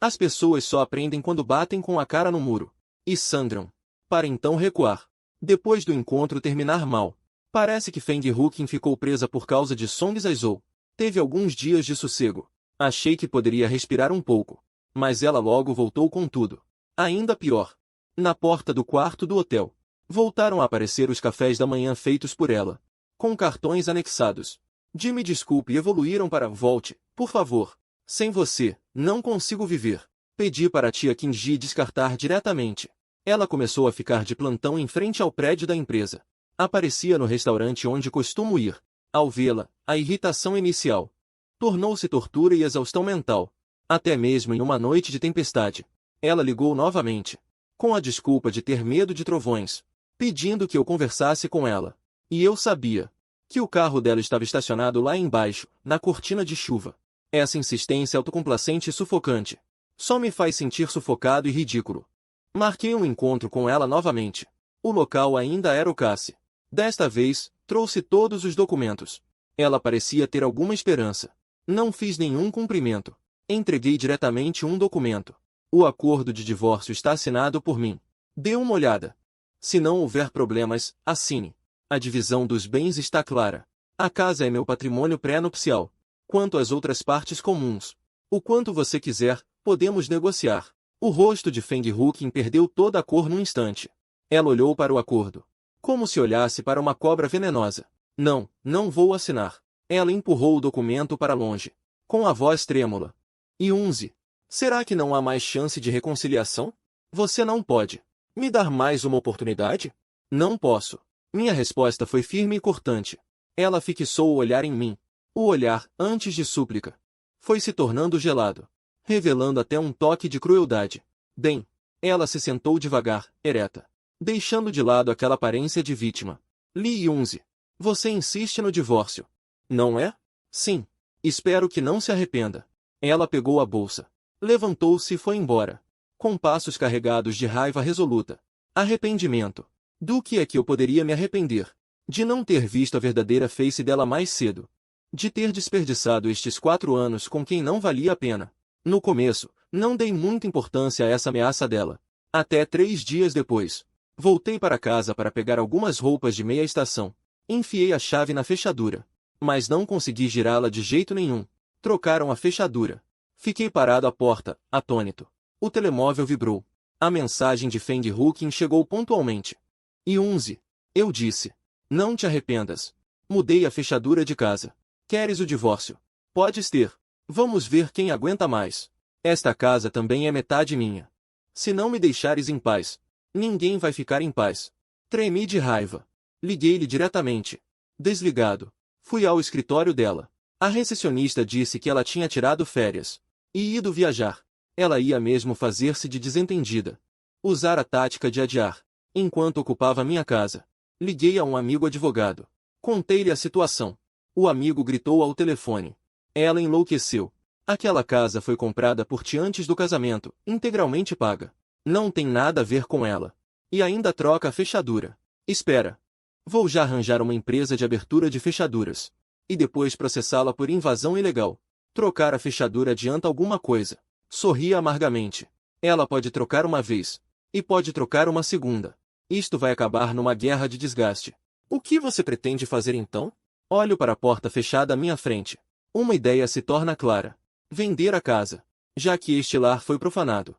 As pessoas só aprendem quando batem com a cara no muro. E sangram. Para então recuar. Depois do encontro terminar mal. Parece que Feng Huqin ficou presa por causa de Song Zaizou. Teve alguns dias de sossego. Achei que poderia respirar um pouco. Mas ela logo voltou com tudo. Ainda pior. Na porta do quarto do hotel. Voltaram a aparecer os cafés da manhã feitos por ela. Com cartões anexados. Me desculpe e evoluíram para volte, por favor. Sem você, não consigo viver. Pedi para a tia Kinji descartar diretamente. Ela começou a ficar de plantão em frente ao prédio da empresa. Aparecia no restaurante onde costumo ir. Ao vê-la, a irritação inicial tornou-se tortura e exaustão mental. Até mesmo em uma noite de tempestade. Ela ligou novamente. Com a desculpa de ter medo de trovões. Pedindo que eu conversasse com ela. E eu sabia que o carro dela estava estacionado lá embaixo, na cortina de chuva. Essa insistência autocomplacente e sufocante só me faz sentir sufocado e ridículo. Marquei um encontro com ela novamente. O local ainda era o CAC. Desta vez, trouxe todos os documentos. Ela parecia ter alguma esperança. Não fiz nenhum cumprimento. Entreguei diretamente um documento. O acordo de divórcio está assinado por mim. Dê uma olhada. Se não houver problemas, assine. A divisão dos bens está clara. A casa é meu patrimônio pré-nupcial. Quanto às outras partes comuns, o quanto você quiser, podemos negociar. O rosto de Feng Huqin perdeu toda a cor num instante. Ela olhou para o acordo, como se olhasse para uma cobra venenosa. Não, não vou assinar. Ela empurrou o documento para longe, com a voz trêmula. Yunzi, será que não há mais chance de reconciliação? Você não pode me dar mais uma oportunidade? Não posso. Minha resposta foi firme e cortante. Ela fixou o olhar em mim. O olhar, antes de súplica, foi se tornando gelado, revelando até um toque de crueldade. Bem, ela se sentou devagar, ereta, deixando de lado aquela aparência de vítima. Li Yunzi, você insiste no divórcio, não é? Sim. Espero que não se arrependa. Ela pegou a bolsa, levantou-se e foi embora, com passos carregados de raiva resoluta. Arrependimento. Do que é que eu poderia me arrepender? De não ter visto a verdadeira face dela mais cedo. De ter desperdiçado estes 4 anos com quem não valia a pena. No começo, não dei muita importância a essa ameaça dela. Até 3 dias depois. Voltei para casa para pegar algumas roupas de meia estação. Enfiei a chave na fechadura. Mas não consegui girá-la de jeito nenhum. Trocaram a fechadura. Fiquei parado à porta, atônito. O telemóvel vibrou. A mensagem de Feng Huqin chegou pontualmente. Yunzi, eu disse. Não te arrependas. Mudei a fechadura de casa. Queres o divórcio? Podes ter. Vamos ver quem aguenta mais. Esta casa também é metade minha. Se não me deixares em paz, ninguém vai ficar em paz. Tremi de raiva. Liguei-lhe diretamente. Desligado. Fui ao escritório dela. A recepcionista disse que ela tinha tirado férias e ido viajar. Ela ia mesmo fazer-se de desentendida. Usar a tática de adiar. Enquanto ocupava minha casa, liguei a um amigo advogado. Contei-lhe a situação. O amigo gritou ao telefone. Ela enlouqueceu. Aquela casa foi comprada por ti antes do casamento, integralmente paga. Não tem nada a ver com ela. E ainda troca a fechadura. Espera. Vou já arranjar uma empresa de abertura de fechaduras. E depois processá-la por invasão ilegal. Trocar a fechadura adianta alguma coisa. Sorri amargamente. Ela pode trocar uma vez. E pode trocar uma segunda. Isto vai acabar numa guerra de desgaste. O que você pretende fazer então? Olho para a porta fechada à minha frente. Uma ideia se torna clara. Vender a casa. Já que este lar foi profanado.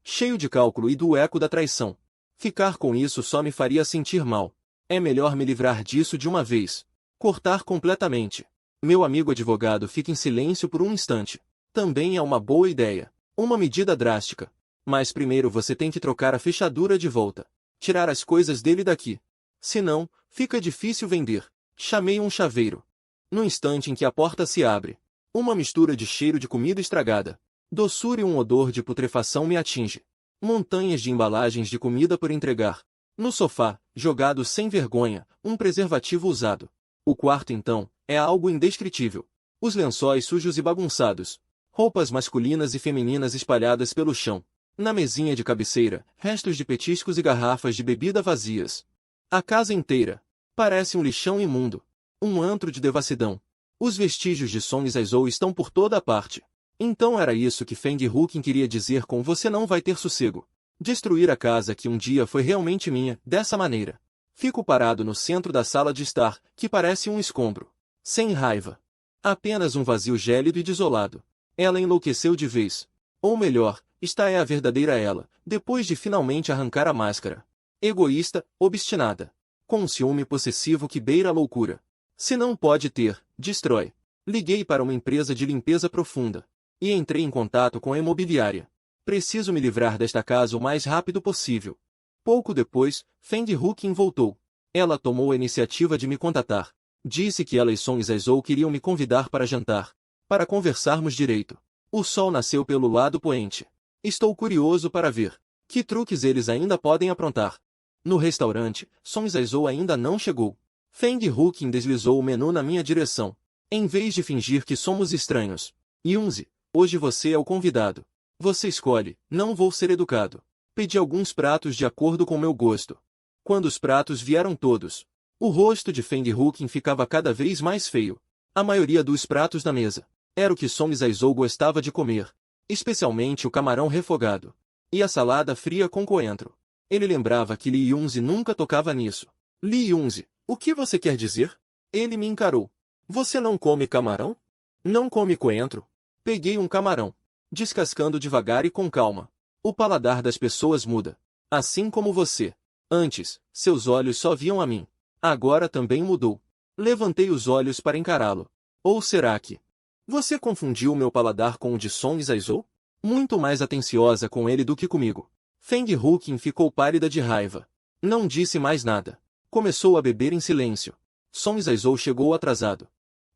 Cheio de cálculo e do eco da traição. Ficar com isso só me faria sentir mal. É melhor me livrar disso de uma vez. Cortar completamente. Meu amigo advogado fica em silêncio por um instante. Também é uma boa ideia. Uma medida drástica. Mas primeiro você tem que trocar a fechadura de volta. Tirar as coisas dele daqui. Senão, fica difícil vender. Chamei um chaveiro. No instante em que a porta se abre, uma mistura de cheiro de comida estragada, doçura e um odor de putrefação me atinge. Montanhas de embalagens de comida por entregar. No sofá, jogado sem vergonha, um preservativo usado. O quarto então, é algo indescritível. Os lençóis sujos e bagunçados. Roupas masculinas e femininas espalhadas pelo chão. Na mesinha de cabeceira, restos de petiscos e garrafas de bebida vazias. A casa inteira. Parece um lixão imundo. Um antro de devassidão. Os vestígios de Song Zaizou estão por toda a parte. Então era isso que Feng Huqin queria dizer com você não vai ter sossego. Destruir a casa que um dia foi realmente minha, dessa maneira. Fico parado no centro da sala de estar, que parece um escombro. Sem raiva. Apenas um vazio gélido e desolado. Ela enlouqueceu de vez. Ou melhor, esta é a verdadeira ela, depois de finalmente arrancar a máscara. Egoísta, obstinada. Com um ciúme possessivo que beira a loucura. Se não pode ter, destrói. Liguei para uma empresa de limpeza profunda. E entrei em contato com a imobiliária. Preciso me livrar desta casa o mais rápido possível. Pouco depois, Feng Huqin voltou. Ela tomou a iniciativa de me contatar. Disse que ela e Song Zaizou queriam me convidar para jantar. Para conversarmos direito. O sol nasceu pelo lado poente. Estou curioso para ver que truques eles ainda podem aprontar. No restaurante, Song Zaizou ainda não chegou. Feng Huqin deslizou o menu na minha direção. Em vez de fingir que somos estranhos. Yunzi, hoje você é o convidado. Você escolhe, não vou ser educado. Pedi alguns pratos de acordo com meu gosto. Quando os pratos vieram todos, o rosto de Feng Huqin ficava cada vez mais feio. A maioria dos pratos na mesa era o que Song Zaizou gostava de comer, especialmente o camarão refogado e a salada fria com coentro. Ele lembrava que Lee Yunzi nunca tocava nisso. Lee Yunzi, o que você quer dizer? Ele me encarou. Você não come camarão? Não come coentro? Peguei um camarão, descascando devagar e com calma. O paladar das pessoas muda. Assim como você. Antes, seus olhos só viam a mim. Agora também mudou. Levantei os olhos para encará-lo. Ou será que você confundiu meu paladar com o de Song Zaizou? Muito mais atenciosa com ele do que comigo. Feng Huqin ficou pálida de raiva. Não disse mais nada. Começou a beber em silêncio. Song Zaizou chegou atrasado.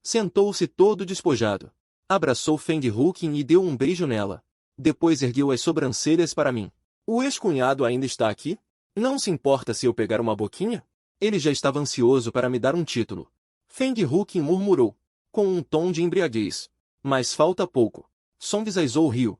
Sentou-se todo despojado. Abraçou Feng Huqin e deu um beijo nela. Depois ergueu as sobrancelhas para mim. O ex-cunhado ainda está aqui? Não se importa se eu pegar uma boquinha? Ele já estava ansioso para me dar um título. Feng Huqin murmurou, com um tom de embriaguez. Mas falta pouco. Song Zaizou riu,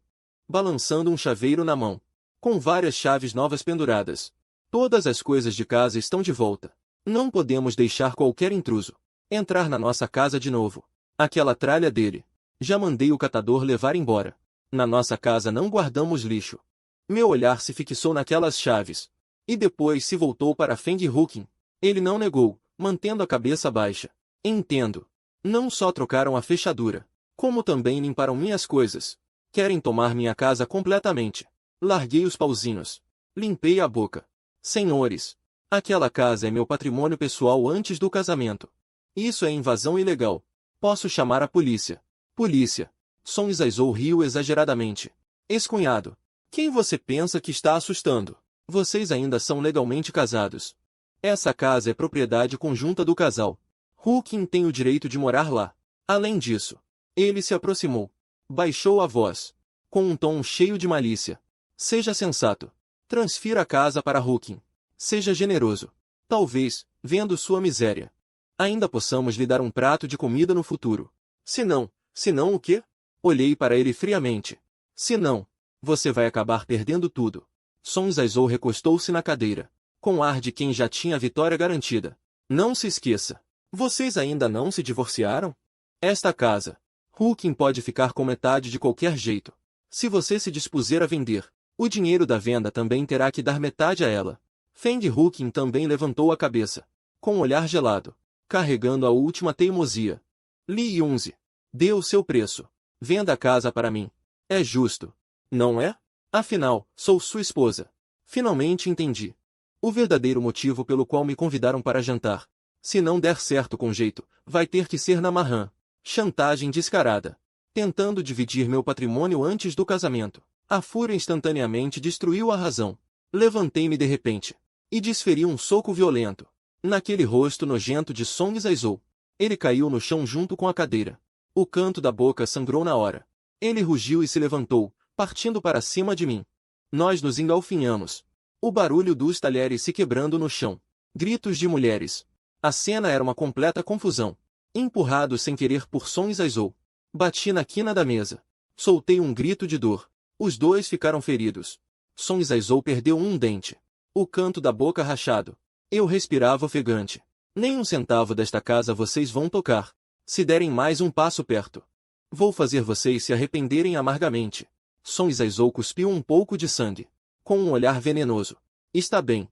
balançando um chaveiro na mão, com várias chaves novas penduradas. Todas as coisas de casa estão de volta. Não podemos deixar qualquer intruso entrar na nossa casa de novo. Aquela tralha dele. Já mandei o catador levar embora. Na nossa casa não guardamos lixo. Meu olhar se fixou naquelas chaves. E depois se voltou para Feng Huqin. Ele não negou, mantendo a cabeça baixa. Entendo. Não só trocaram a fechadura, como também limparam minhas coisas. Querem tomar minha casa completamente. Larguei os pauzinhos. Limpei a boca. Senhores, aquela casa é meu patrimônio pessoal antes do casamento. Isso é invasão ilegal. Posso chamar a polícia. Polícia. Song Zaizou riu exageradamente. Ex-cunhado, quem você pensa que está assustando? Vocês ainda são legalmente casados. Essa casa é propriedade conjunta do casal. Huqin tem o direito de morar lá. Além disso, ele se aproximou. Baixou a voz, com um tom cheio de malícia. Seja sensato. Transfira a casa para Huqin. Seja generoso. Talvez, vendo sua miséria, ainda possamos lhe dar um prato de comida no futuro. Se não o quê? Olhei para ele friamente. Se não, você vai acabar perdendo tudo. Song Zaizou recostou-se na cadeira, com ar de quem já tinha a vitória garantida. Não se esqueça. Vocês ainda não se divorciaram? Esta casa, Huqin pode ficar com metade de qualquer jeito. Se você se dispuser a vender, o dinheiro da venda também terá que dar metade a ela. Feng Huqin também levantou a cabeça, com um olhar gelado, carregando a última teimosia. Lee Yunzi, dê o seu preço. Venda a casa para mim. É justo, não é? Afinal, sou sua esposa. Finalmente entendi o verdadeiro motivo pelo qual me convidaram para jantar. Se não der certo com jeito, vai ter que ser na marrã. Chantagem descarada. Tentando dividir meu patrimônio antes do casamento. A fúria instantaneamente destruiu a razão. Levantei-me de repente e desferi um soco violento naquele rosto nojento de Song Zaizou. Ele caiu no chão junto com a cadeira. O canto da boca sangrou na hora. Ele rugiu e se levantou, partindo para cima de mim. Nós nos engalfinhamos. O barulho dos talheres se quebrando no chão. Gritos de mulheres. A cena era uma completa confusão. Empurrado sem querer por Song Zaizou. Bati na quina da mesa. Soltei um grito de dor. Os dois ficaram feridos. Song Zaizou perdeu um dente. O canto da boca rachado. Eu respirava ofegante. Nem um centavo desta casa vocês vão tocar. Se derem mais um passo perto, vou fazer vocês se arrependerem amargamente. Song Zaizou cuspiu um pouco de sangue, com um olhar venenoso. Está bem,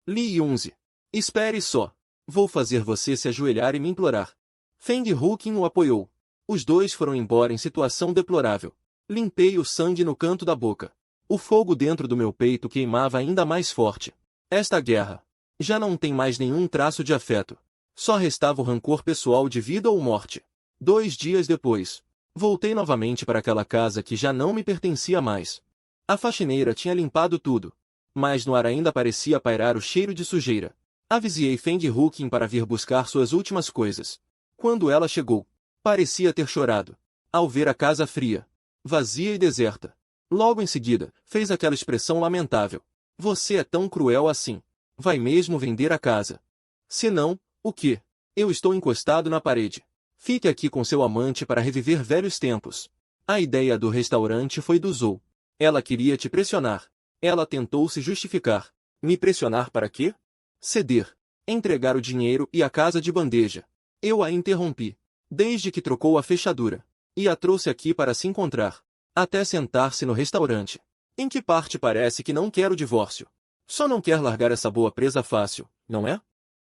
Lee Yunzi. Espere só. Vou fazer você se ajoelhar e me implorar. Feng Huqin o apoiou. Os dois foram embora em situação deplorável. Limpei o sangue no canto da boca. O fogo dentro do meu peito queimava ainda mais forte. Esta guerra já não tem mais nenhum traço de afeto. Só restava o rancor pessoal de vida ou morte. 2 dias depois, voltei novamente para aquela casa que já não me pertencia mais. A faxineira tinha limpado tudo, mas no ar ainda parecia pairar o cheiro de sujeira. Avisei Feng Huqin para vir buscar suas últimas coisas. Quando ela chegou, parecia ter chorado, ao ver a casa fria, vazia e deserta. Logo em seguida, fez aquela expressão lamentável. Você é tão cruel assim. Vai mesmo vender a casa? Se não, o quê? Eu estou encostado na parede. Fique aqui com seu amante para reviver velhos tempos. A ideia do restaurante foi do Zou. Ela queria te pressionar. Ela tentou se justificar. Me pressionar para quê? Ceder. Entregar o dinheiro e a casa de bandeja. Eu a interrompi. Desde que trocou a fechadura. E a trouxe aqui para se encontrar. Até sentar-se no restaurante. Em que parte parece que não quer o divórcio? Só não quer largar essa boa presa fácil, não é?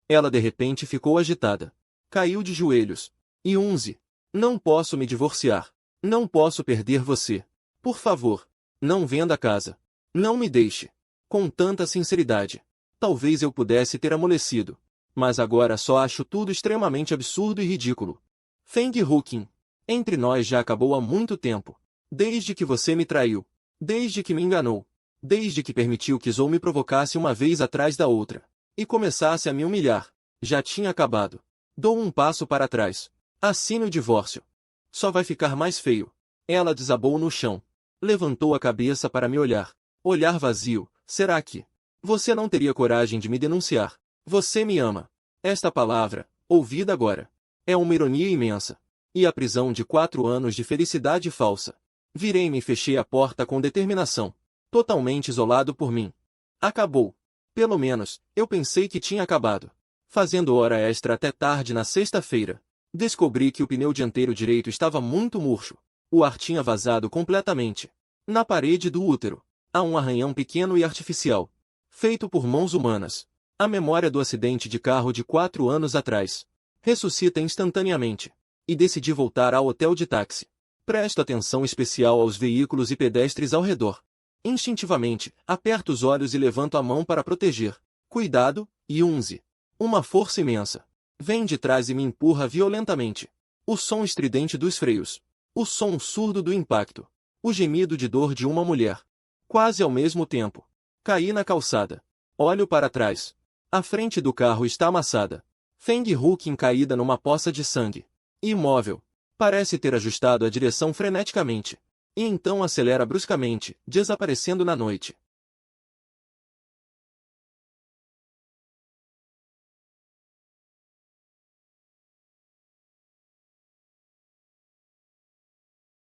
Ela de repente ficou agitada. Caiu de joelhos. Yunzi, não posso me divorciar. Não posso perder você. Por favor, não venda a casa. Não me deixe. Com tanta sinceridade. Talvez eu pudesse ter amolecido. Mas agora só acho tudo extremamente absurdo e ridículo. Feng Huqin, entre nós já acabou há muito tempo. Desde que você me traiu. Desde que me enganou. Desde que permitiu que Zou me provocasse uma vez atrás da outra. E começasse a me humilhar. Já tinha acabado. Dou um passo para trás. Assine o divórcio. Só vai ficar mais feio. Ela desabou no chão. Levantou a cabeça para me olhar. Olhar vazio. Será que você não teria coragem de me denunciar? Você me ama. Esta palavra, ouvida agora, é uma ironia imensa. E a prisão de 4 anos de felicidade falsa. Virei-me e fechei a porta com determinação. Totalmente isolado por mim. Acabou. Pelo menos, eu pensei que tinha acabado. Fazendo hora extra até tarde na sexta-feira. Descobri que o pneu dianteiro direito estava muito murcho. O ar tinha vazado completamente. Na parede do útero, há um arranhão pequeno e artificial. Feito por mãos humanas. A memória do acidente de carro de 4 anos atrás. Ressuscita instantaneamente. E decidi voltar ao hotel de táxi. Presto atenção especial aos veículos e pedestres ao redor. Instintivamente, aperto os olhos e levanto a mão para proteger. Cuidado, Yunzi. Uma força imensa. Vem de trás e me empurra violentamente. O som estridente dos freios. O som surdo do impacto. O gemido de dor de uma mulher. Quase ao mesmo tempo. Caí na calçada. Olho para trás. A frente do carro está amassada. Feng Huqin caída numa poça de sangue. Imóvel. Parece ter ajustado a direção freneticamente. E então acelera bruscamente, desaparecendo na noite.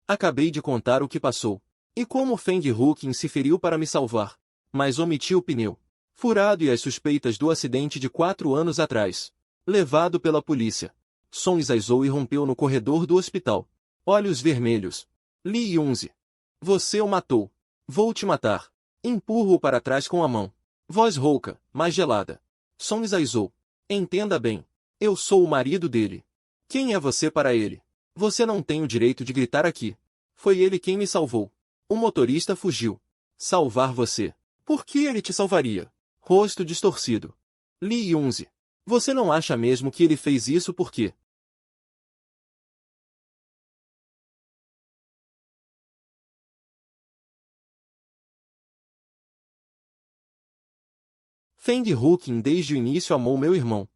Acabei de contar o que passou. E como Feng Huqin se feriu para me salvar. Mas omiti o pneu. Furado e as suspeitas do acidente de 4 anos atrás. Levado pela polícia. Song Zaizou irrompeu no corredor do hospital. Olhos vermelhos. Li Yunzi. Você o matou. Vou te matar. Empurro-o para trás com a mão. Voz rouca, mas gelada. Song Zaizou. Entenda bem. Eu sou o marido dele. Quem é você para ele? Você não tem o direito de gritar aqui. Foi ele quem me salvou. O motorista fugiu. Salvar você. Por que ele te salvaria? Rosto distorcido. Li Yunzi. Você não acha mesmo que ele fez isso porque Feng Huqin desde o início amou meu irmão.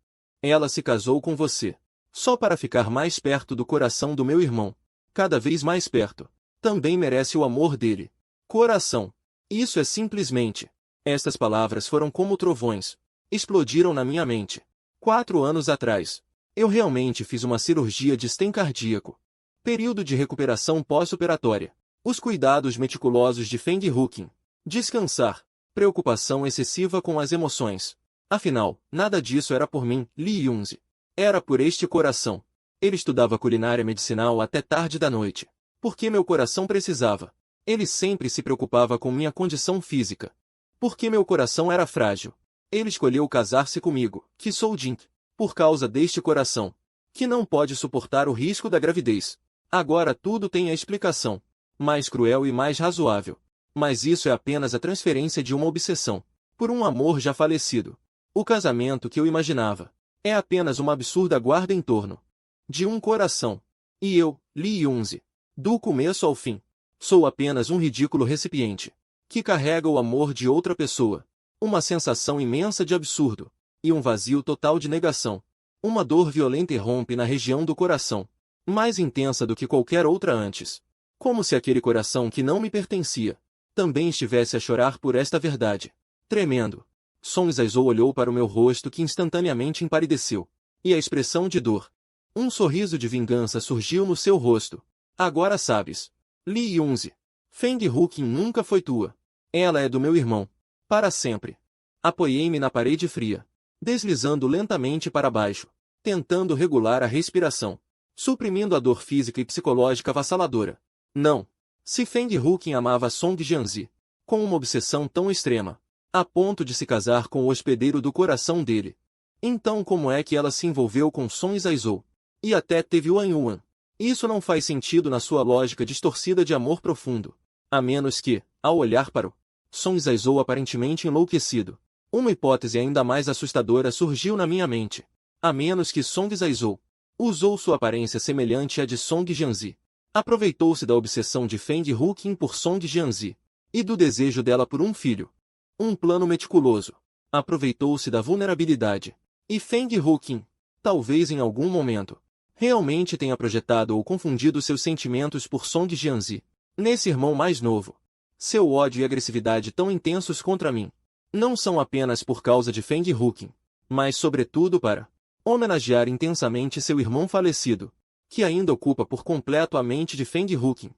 Ela se casou com você. Só para ficar mais perto do coração do meu irmão. Cada vez mais perto. Também merece o amor dele. Coração. Isso é simplesmente. Estas palavras foram como trovões. Explodiram na minha mente. 4 anos atrás. Eu realmente fiz uma cirurgia de stem cardíaco. Período de recuperação pós-operatória. Os cuidados meticulosos de Feng Huqin. Descansar. Preocupação excessiva com as emoções. Afinal, nada disso era por mim, Li Yunzi. Era por este coração. Ele estudava culinária medicinal até tarde da noite. Porque meu coração precisava. Ele sempre se preocupava com minha condição física. Porque meu coração era frágil. Ele escolheu casar-se comigo, que sou Jink. Por causa deste coração. Que não pode suportar o risco da gravidez. Agora tudo tem a explicação. Mais cruel e mais razoável. Mas isso é apenas a transferência de uma obsessão. Por um amor já falecido. O casamento que eu imaginava. É apenas uma absurda guarda em torno de um coração. E eu, Li Yunzi, do começo ao fim, sou apenas um ridículo recipiente, que carrega o amor de outra pessoa. Uma sensação imensa de absurdo. E um vazio total de negação. Uma dor violenta irrompe na região do coração. Mais intensa do que qualquer outra antes. Como se aquele coração que não me pertencia também estivesse a chorar por esta verdade. Tremendo. Song Zaizou olhou para o meu rosto que instantaneamente empalideceu. E a expressão de dor. Um sorriso de vingança surgiu no seu rosto. Agora sabes. Li Yunzi. Feng Huqin nunca foi tua. Ela é do meu irmão. Para sempre. Apoiei-me na parede fria. Deslizando lentamente para baixo. Tentando regular a respiração. Suprimindo a dor física e psicológica avassaladora. Não. Se Feng Huqin amava Song Jianzi, com uma obsessão tão extrema, a ponto de se casar com o hospedeiro do coração dele. Então como é que ela se envolveu com Song Zaizou? E até teve Wang Yuan. Isso não faz sentido na sua lógica distorcida de amor profundo. A menos que, ao olhar para o Song Zaizou aparentemente enlouquecido, uma hipótese ainda mais assustadora surgiu na minha mente. A menos que Song Zaizou usou sua aparência semelhante à de Song Jianzi. Aproveitou-se da obsessão de Feng Huqin por Song Jianzi e do desejo dela por um filho. Um plano meticuloso. Aproveitou-se da vulnerabilidade. E Feng Huqin, talvez em algum momento, realmente tenha projetado ou confundido seus sentimentos por Song Jianzi. Nesse irmão mais novo, seu ódio e agressividade tão intensos contra mim não são apenas por causa de Feng Huqin, mas sobretudo para homenagear intensamente seu irmão falecido, que ainda ocupa por completo a mente de Feng Huqin.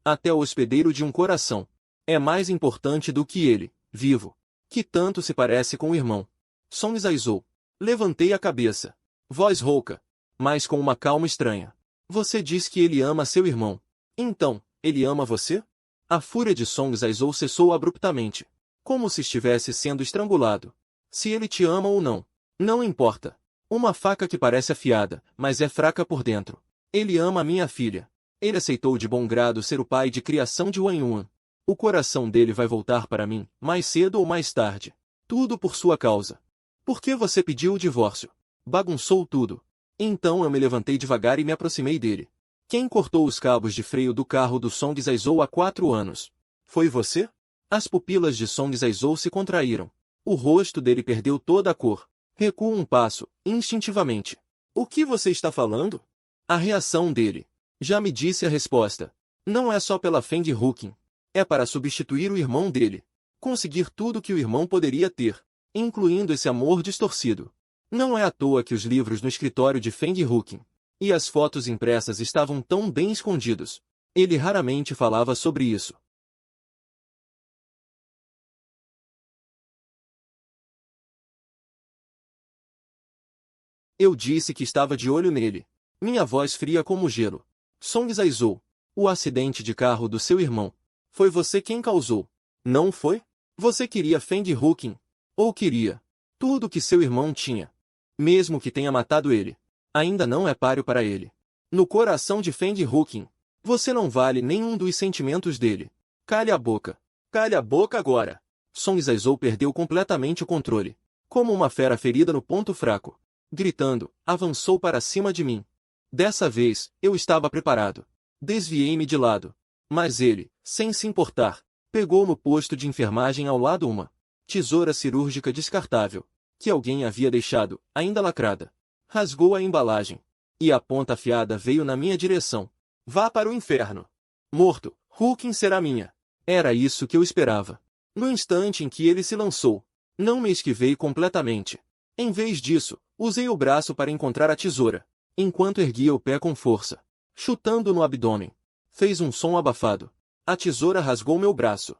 Até o hospedeiro de um coração é mais importante do que ele, vivo, que tanto se parece com o irmão. Song Zaizou. Levantei a cabeça. Voz rouca, mas com uma calma estranha. Você diz que ele ama seu irmão. Então, ele ama você? A fúria de Song Zaizou cessou abruptamente, como se estivesse sendo estrangulado. Se ele te ama ou não, não importa. Uma faca que parece afiada, mas é fraca por dentro. Ele ama a minha filha. Ele aceitou de bom grado ser o pai de criação de Wang Yuan. O coração dele vai voltar para mim, mais cedo ou mais tarde. Tudo por sua causa. Por que você pediu o divórcio? Bagunçou tudo. Então eu me levantei devagar e me aproximei dele. Quem cortou os cabos de freio do carro do Song Zaizou há 4 anos? Foi você? As pupilas de Song Zaizou se contraíram. O rosto dele perdeu toda a cor. Recuo um passo, instintivamente. O que você está falando? A reação dele. Já me disse a resposta. Não é só pela Feng Huqin. É para substituir o irmão dele. Conseguir tudo que o irmão poderia ter, incluindo esse amor distorcido. Não é à toa que os livros no escritório de Feng Huqin e as fotos impressas estavam tão bem escondidos. Ele raramente falava sobre isso. Eu disse que estava de olho nele. Minha voz fria como gelo. Song Zaizou. O acidente de carro do seu irmão. Foi você quem causou. Não foi? Você queria Feng Huqin. Ou queria tudo que seu irmão tinha. Mesmo que tenha matado ele, ainda não é páreo para ele. No coração de Feng Huqin, você não vale nenhum dos sentimentos dele. Cale a boca. Cale a boca agora. Song Zaizou perdeu completamente o controle. Como uma fera ferida no ponto fraco. Gritando, avançou para cima de mim. Dessa vez, eu estava preparado. Desviei-me de lado. Mas ele, sem se importar, pegou no posto de enfermagem ao lado uma tesoura cirúrgica descartável, que alguém havia deixado, ainda lacrada. Rasgou a embalagem. E a ponta afiada veio na minha direção. Vá para o inferno. Morto, Huqin será minha. Era isso que eu esperava. No instante em que ele se lançou, não me esquivei completamente. Em vez disso, usei o braço para encontrar a tesoura, enquanto erguia o pé com força, chutando no abdômen. Fez um som abafado. A tesoura rasgou meu braço.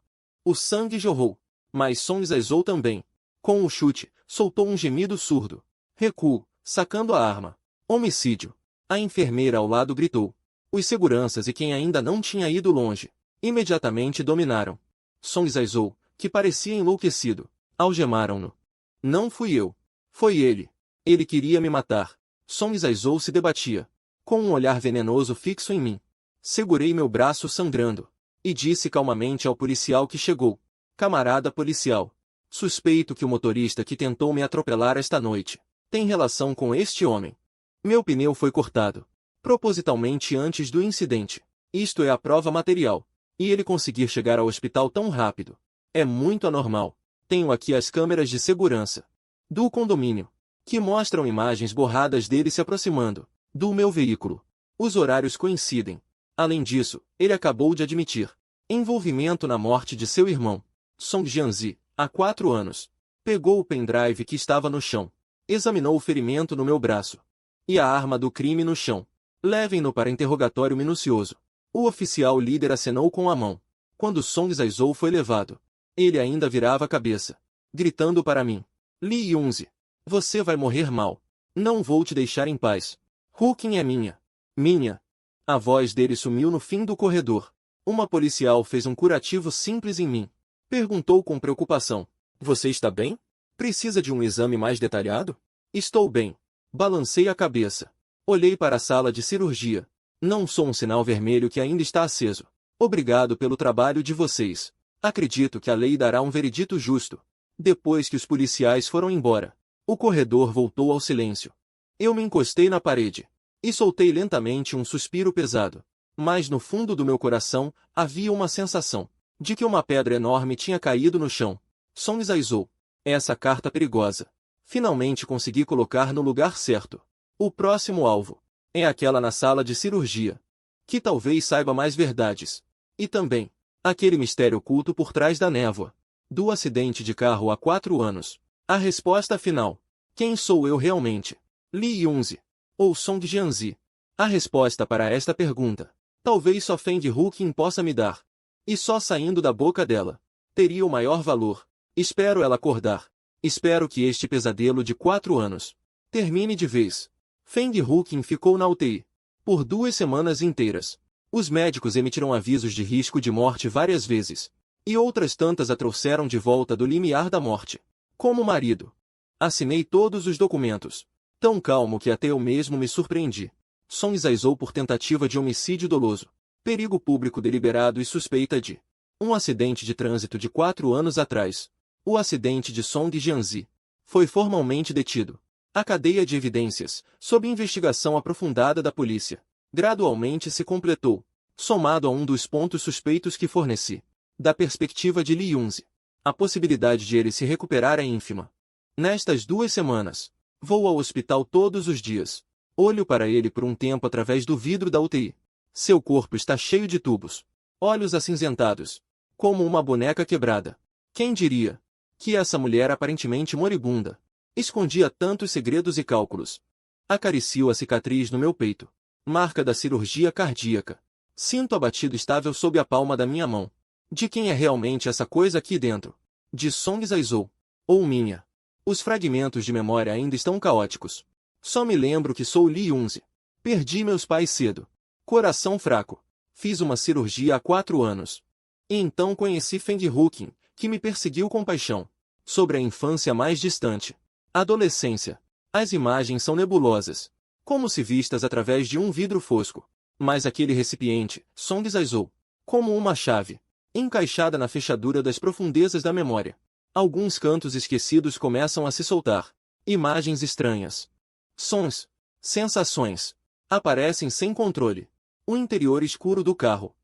O sangue jorrou, mas Song Zaizou também. Com o chute, soltou um gemido surdo. Recuo, sacando a arma. Homicídio. A enfermeira ao lado gritou. Os seguranças e quem ainda não tinha ido longe, imediatamente dominaram. Song Zaizou, que parecia enlouquecido, algemaram-no. Não fui eu. Foi ele. Ele queria me matar. Song Zaizou se debatia, com um olhar venenoso fixo em mim. Segurei meu braço sangrando, e disse calmamente ao policial que chegou. Camarada policial, suspeito que o motorista que tentou me atropelar esta noite tem relação com este homem. Meu pneu foi cortado, propositalmente antes do incidente. Isto é a prova material. E ele conseguir chegar ao hospital tão rápido é muito anormal. Tenho aqui as câmeras de segurança do condomínio, que mostram imagens borradas dele se aproximando do meu veículo. Os horários coincidem. Além disso, ele acabou de admitir envolvimento na morte de seu irmão, Song Jianzi, há 4 anos. Pegou o pendrive que estava no chão, examinou o ferimento no meu braço e a arma do crime no chão. Levem-no para interrogatório minucioso. O oficial líder acenou com a mão. Quando Song Zaizou foi levado, ele ainda virava a cabeça, gritando para mim. Li Yunzi, você vai morrer mal. Não vou te deixar em paz. Huqin é minha. Minha. A voz dele sumiu no fim do corredor. Uma policial fez um curativo simples em mim. Perguntou com preocupação. Você está bem? Precisa de um exame mais detalhado? Estou bem. Balancei a cabeça. Olhei para a sala de cirurgia. Não sou um sinal vermelho que ainda está aceso. Obrigado pelo trabalho de vocês. Acredito que a lei dará um veredito justo. Depois que os policiais foram embora, o corredor voltou ao silêncio. Eu me encostei na parede e soltei lentamente um suspiro pesado. Mas no fundo do meu coração havia uma sensação de que uma pedra enorme tinha caído no chão. Song Jae-soo. Essa carta perigosa. Finalmente consegui colocar no lugar certo. O próximo alvo é aquela na sala de cirurgia, que talvez saiba mais verdades. E também aquele mistério oculto por trás da névoa do acidente de carro há 4 anos. A resposta final. Quem sou eu realmente? Lee Yunzi ou Song Jianzi? A resposta para esta pergunta talvez só Feng Huqin possa me dar. E só saindo da boca dela teria o maior valor. Espero ela acordar. Espero que este pesadelo de 4 anos termine de vez. Feng Huqin ficou na UTI por 2 semanas inteiras. Os médicos emitiram avisos de risco de morte várias vezes, e outras tantas a trouxeram de volta do limiar da morte. Como marido, assinei todos os documentos, tão calmo que até eu mesmo me surpreendi. Song Jae-soo por tentativa de homicídio doloso, perigo público deliberado e suspeita de um acidente de trânsito de 4 anos atrás. O acidente de Song Jianzi foi formalmente detido. A cadeia de evidências, sob investigação aprofundada da polícia, gradualmente se completou, somado a um dos pontos suspeitos que forneci. Da perspectiva de Lee Yunzi, a possibilidade de ele se recuperar é ínfima. Nestas 2 semanas, vou ao hospital todos os dias. Olho para ele por um tempo através do vidro da UTI. Seu corpo está cheio de tubos, olhos acinzentados, como uma boneca quebrada. Quem diria que essa mulher aparentemente moribunda escondia tantos segredos e cálculos? Acaricio a cicatriz no meu peito, marca da cirurgia cardíaca. Sinto a batida estável sob a palma da minha mão. De quem é realmente essa coisa aqui dentro? De Song Jae-soo ou minha? Os fragmentos de memória ainda estão caóticos. Só me lembro que sou Lee Yunzi. Perdi meus pais cedo. Coração fraco. Fiz uma cirurgia há 4 anos. E então conheci Feng Huqin, que me perseguiu com paixão. Sobre a infância mais distante. Adolescência. As imagens são nebulosas, como se vistas através de um vidro fosco. Mas aquele recipiente, Song Jae-soo, como uma chave, encaixada na fechadura das profundezas da memória. Alguns cantos esquecidos começam a se soltar. Imagens estranhas. Sons. Sensações. Aparecem sem controle. O interior escuro do carro.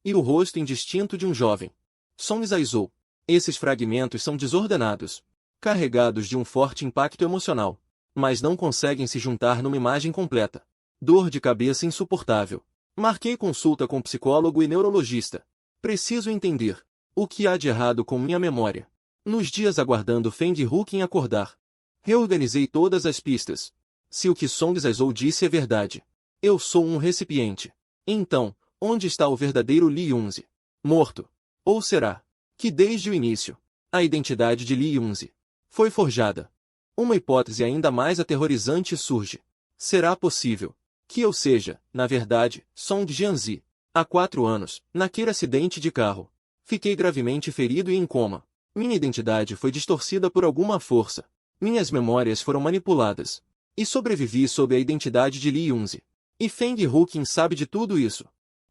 E o rosto indistinto de um jovem. Song Jae-soo. Esses fragmentos são desordenados, carregados de um forte impacto emocional, mas não conseguem se juntar numa imagem completa. Dor de cabeça insuportável. Marquei consulta com psicólogo e neurologista. Preciso entender o que há de errado com minha memória. Nos dias aguardando Feng Huqin acordar, reorganizei todas as pistas. Se o que Song Jae-soo disse é verdade, eu sou um recipiente. Então, onde está o verdadeiro Lee Yunzi? Morto. Ou será que desde o início, a identidade de Lee Yunzi foi forjada? Uma hipótese ainda mais aterrorizante surge. Será possível que eu seja, na verdade, Song Jianzi? Há 4 anos, naquele acidente de carro, fiquei gravemente ferido e em coma. Minha identidade foi distorcida por alguma força. Minhas memórias foram manipuladas. E sobrevivi sob a identidade de Lee Yunzi. E Feng Huqin sabe de tudo isso.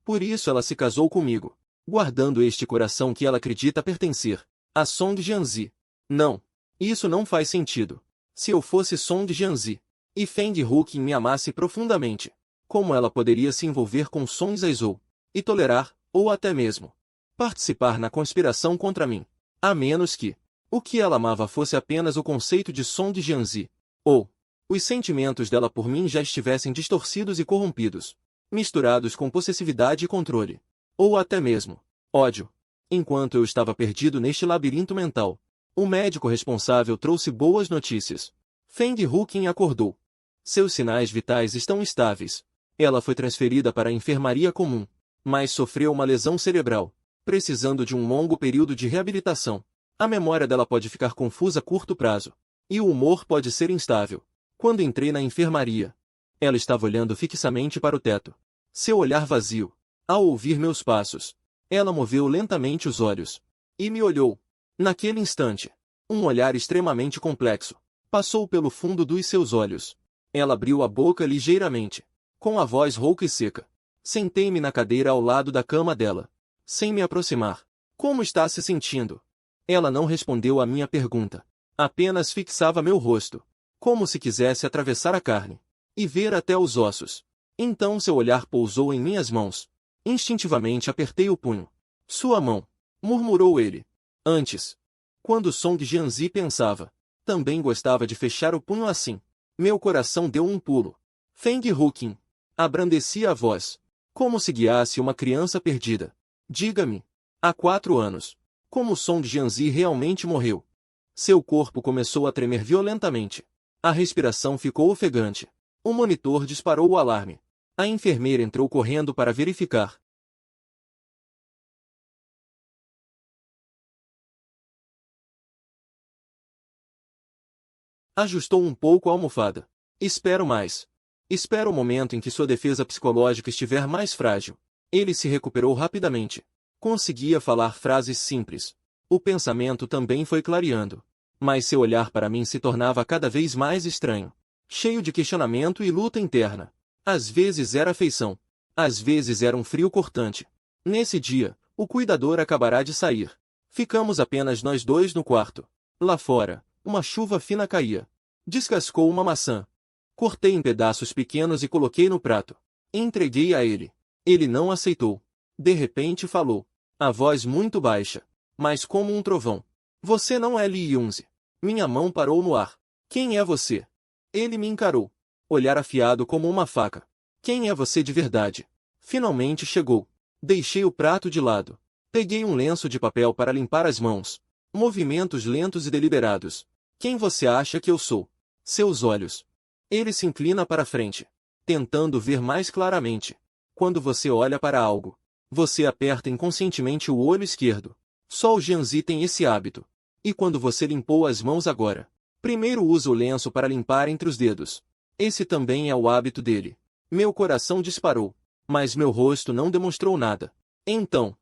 Por isso ela se casou comigo, guardando este coração que ela acredita pertencer a Song Jianzi. Não. Isso não faz sentido. Se eu fosse Song Jianzi, e Feng Huqin me amasse profundamente, como ela poderia se envolver com Song Jae-soo e tolerar, ou até mesmo participar na conspiração contra mim? A menos que o que ela amava fosse apenas o conceito de Song Jianzi, ou os sentimentos dela por mim já estivessem distorcidos e corrompidos, misturados com possessividade e controle, ou até mesmo ódio. Enquanto eu estava perdido neste labirinto mental, o médico responsável trouxe boas notícias. Feng Huqin acordou. Seus sinais vitais estão estáveis. Ela foi transferida para a enfermaria comum, mas sofreu uma lesão cerebral, precisando de um longo período de reabilitação. A memória dela pode ficar confusa a curto prazo, e o humor pode ser instável. Quando entrei na enfermaria, Ela estava olhando fixamente para o teto. Seu olhar vazio. Ao ouvir meus passos, ela moveu lentamente os olhos. E me olhou. Naquele instante, um olhar extremamente complexo passou pelo fundo dos seus olhos. Ela abriu a boca ligeiramente, com a voz rouca e seca. Sentei-me na cadeira ao lado da cama dela, sem me aproximar. Como está se sentindo? Ela não respondeu à minha pergunta. Apenas fixava meu rosto, como se quisesse atravessar a carne e ver até os ossos. Então seu olhar pousou em minhas mãos. Instintivamente apertei o punho. Sua mão, murmurou ele. Antes, quando Song Jianzi pensava, também gostava de fechar o punho assim. Meu coração deu um pulo. Feng Huqin, abrandeci a voz, como se guiasse uma criança perdida. Diga-me, há 4 anos, como Song Jianzi realmente morreu? Seu corpo começou a tremer violentamente. A respiração ficou ofegante. O monitor disparou o alarme. A enfermeira entrou correndo para verificar. Ajustou um pouco a almofada. Espero mais. Espero o momento em que sua defesa psicológica estiver mais frágil. Ele se recuperou rapidamente. Conseguia falar frases simples. O pensamento também foi clareando. Mas seu olhar para mim se tornava cada vez mais estranho. Cheio de questionamento e luta interna. Às vezes era afeição. Às vezes era um frio cortante. Nesse dia, o cuidador acabará de sair. Ficamos apenas nós dois no quarto. Lá fora, uma chuva fina caía. Descascou uma maçã. Cortei em pedaços pequenos e coloquei no prato. Entreguei a ele. Ele não aceitou. De repente falou. A voz muito baixa, mas como um trovão. Você não é Li Yunzi. Minha mão parou no ar. Quem é você? Ele me encarou. Olhar afiado como uma faca. Quem é você de verdade? Finalmente chegou. Deixei o prato de lado. Peguei um lenço de papel para limpar as mãos. Movimentos lentos e deliberados. Quem você acha que eu sou? Seus olhos. Ele se inclina para frente, tentando ver mais claramente. Quando você olha para algo, você aperta inconscientemente o olho esquerdo. Só o Jianzi tem esse hábito. E quando você limpou as mãos agora, primeiro usa o lenço para limpar entre os dedos. Esse também é o hábito dele. Meu coração disparou, mas meu rosto não demonstrou nada. Então,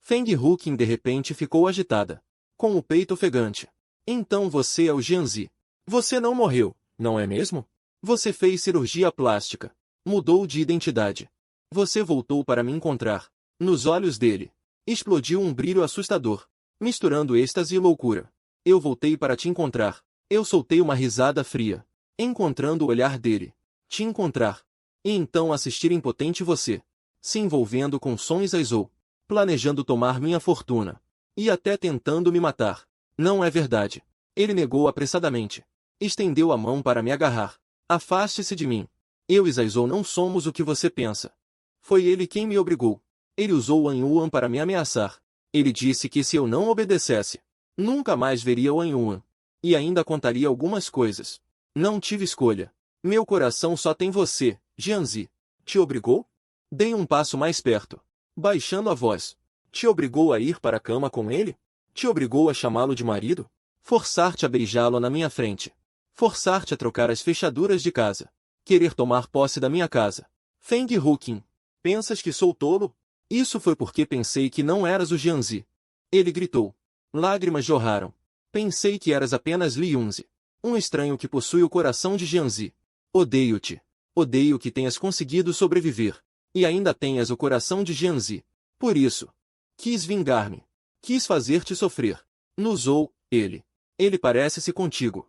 Feng Huqin de repente ficou agitada, com o peito ofegante. Então você é o Jianzi. Você não morreu, não é mesmo? Você fez cirurgia plástica. Mudou de identidade. Você voltou para me encontrar. Nos olhos dele, explodiu um brilho assustador, misturando êxtase e loucura. Eu voltei para te encontrar. Eu soltei uma risada fria, encontrando o olhar dele. Te encontrar. E então assistir impotente você, se envolvendo com Song Zaizou, planejando tomar minha fortuna. E até tentando me matar. Não é verdade. Ele negou apressadamente. Estendeu a mão para me agarrar. Afaste-se de mim. Eu e Zaizou não somos o que você pensa. Foi ele quem me obrigou. Ele usou Wang Yuan para me ameaçar. Ele disse que se eu não obedecesse, nunca mais veria Wang Yuan. E ainda contaria algumas coisas. Não tive escolha. Meu coração só tem você, Jianzi. Te obrigou? Dei um passo mais perto, baixando a voz. Te obrigou a ir para a cama com ele? Te obrigou a chamá-lo de marido? Forçar-te a beijá-lo na minha frente. Forçar-te a trocar as fechaduras de casa. Querer tomar posse da minha casa. Feng Huqin. Pensas que sou tolo? Isso foi porque pensei que não eras o Jianzi. Ele gritou. Lágrimas jorraram. Pensei que eras apenas Li Yunzi, um estranho que possui o coração de Jianzi. Odeio-te. Odeio que tenhas conseguido sobreviver. E ainda tenhas o coração de Jianzi. Por isso, quis vingar-me. Quis fazer-te sofrer. Nusou, ele. Ele parece-se contigo.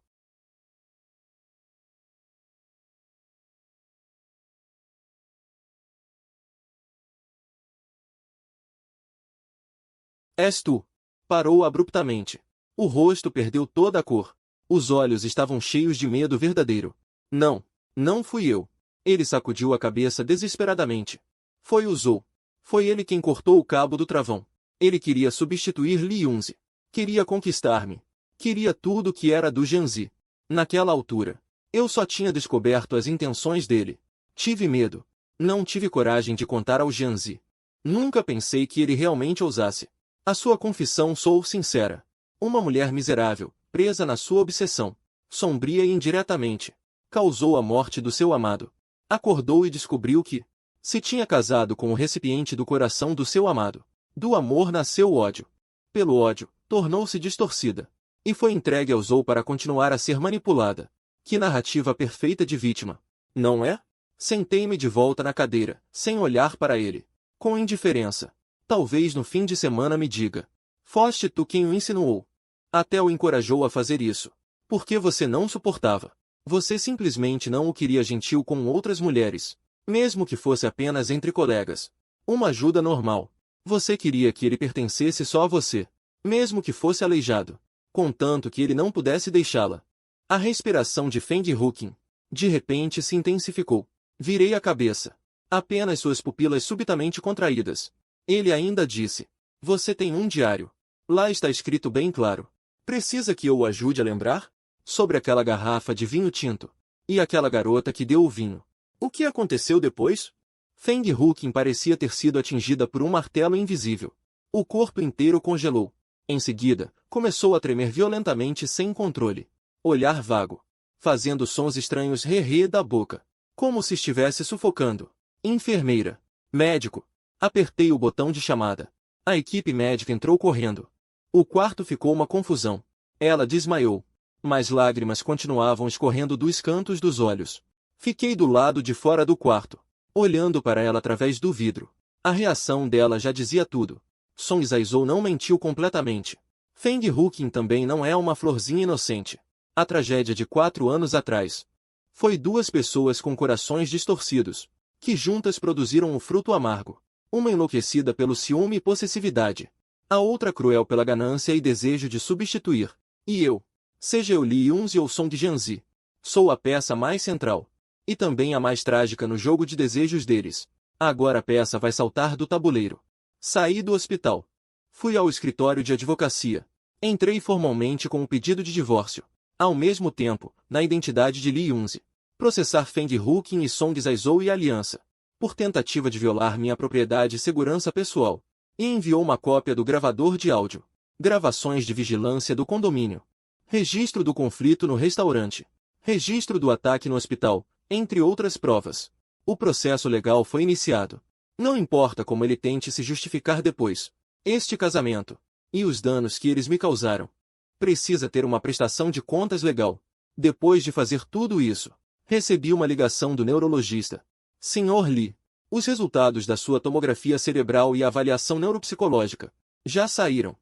És tu. Parou abruptamente. O rosto perdeu toda a cor. Os olhos estavam cheios de medo verdadeiro. Não, não fui eu. Ele sacudiu a cabeça desesperadamente. Foi o Zou. Foi ele quem cortou o cabo do travão. Ele queria substituir Li Yunzi. Queria conquistar-me. Queria tudo o que era do Jianzi. Naquela altura, eu só tinha descoberto as intenções dele. Tive medo. Não tive coragem de contar ao Jianzi. Nunca pensei que ele realmente ousasse. A sua confissão sou sincera. Uma mulher miserável, presa na sua obsessão. Sombria e indiretamente. causou a morte do seu amado. Acordou e descobriu que se tinha casado com o recipiente do coração do seu amado. Do amor nasceu o ódio. Pelo ódio, tornou-se distorcida. E foi entregue ao Zou para continuar a ser manipulada. Que narrativa perfeita de vítima, não é? Sentei-me de volta na cadeira, sem olhar para ele. Com indiferença. Talvez no fim de semana me diga. Foste tu quem o insinuou. Até o encorajou a fazer isso. Porque você não suportava. Você simplesmente não o queria gentil com outras mulheres. Mesmo que fosse apenas entre colegas. Uma ajuda normal. Você queria que ele pertencesse só a você. Mesmo que fosse aleijado. Contanto que ele não pudesse deixá-la. A respiração de Feng Huqin, de repente se intensificou. Virei a cabeça. Apenas suas pupilas subitamente contraídas. Ele ainda disse. Você tem um diário. Lá está escrito bem claro. Precisa que eu o ajude a lembrar? Sobre aquela garrafa de vinho tinto. E aquela garota que deu o vinho. O que aconteceu depois? Feng Huqin parecia ter sido atingida por um martelo invisível. O corpo inteiro congelou. Em seguida, começou a tremer violentamente sem controle. Olhar vago. Fazendo sons estranhos re-re da boca. Como se estivesse sufocando. Enfermeira. Médico. Apertei o botão de chamada. A equipe médica entrou correndo. O quarto ficou uma confusão. Ela desmaiou. Mas lágrimas continuavam escorrendo dos cantos dos olhos. Fiquei do lado de fora do quarto, olhando para ela através do vidro. A reação dela já dizia tudo. Song Zaizou não mentiu completamente. Feng Huqin também não é uma florzinha inocente. A tragédia de 4 anos atrás. Foi 2 pessoas com corações distorcidos, que juntas produziram um fruto amargo. Uma enlouquecida pelo ciúme e possessividade. A outra cruel pela ganância e desejo de substituir. E eu, seja eu Li Yunzi ou Song Jianzi, sou a peça mais central. E também a mais trágica no jogo de desejos deles. Agora a peça vai saltar do tabuleiro. Saí do hospital. Fui ao escritório de advocacia. Entrei formalmente com o pedido de divórcio. Ao mesmo tempo, na identidade de Li Yunzi. Processar Feng Huqin e Song Zaizou e aliança. Por tentativa de violar minha propriedade e segurança pessoal. E enviou uma cópia do gravador de áudio. Gravações de vigilância do condomínio. Registro do conflito no restaurante. Registro do ataque no hospital. Entre outras provas. O processo legal foi iniciado. Não importa como ele tente se justificar depois. Este casamento. E os danos que eles me causaram. Precisa ter uma prestação de contas legal. Depois de fazer tudo isso, recebi uma ligação do neurologista. Sr. Li, os resultados da sua tomografia cerebral e avaliação neuropsicológica já saíram.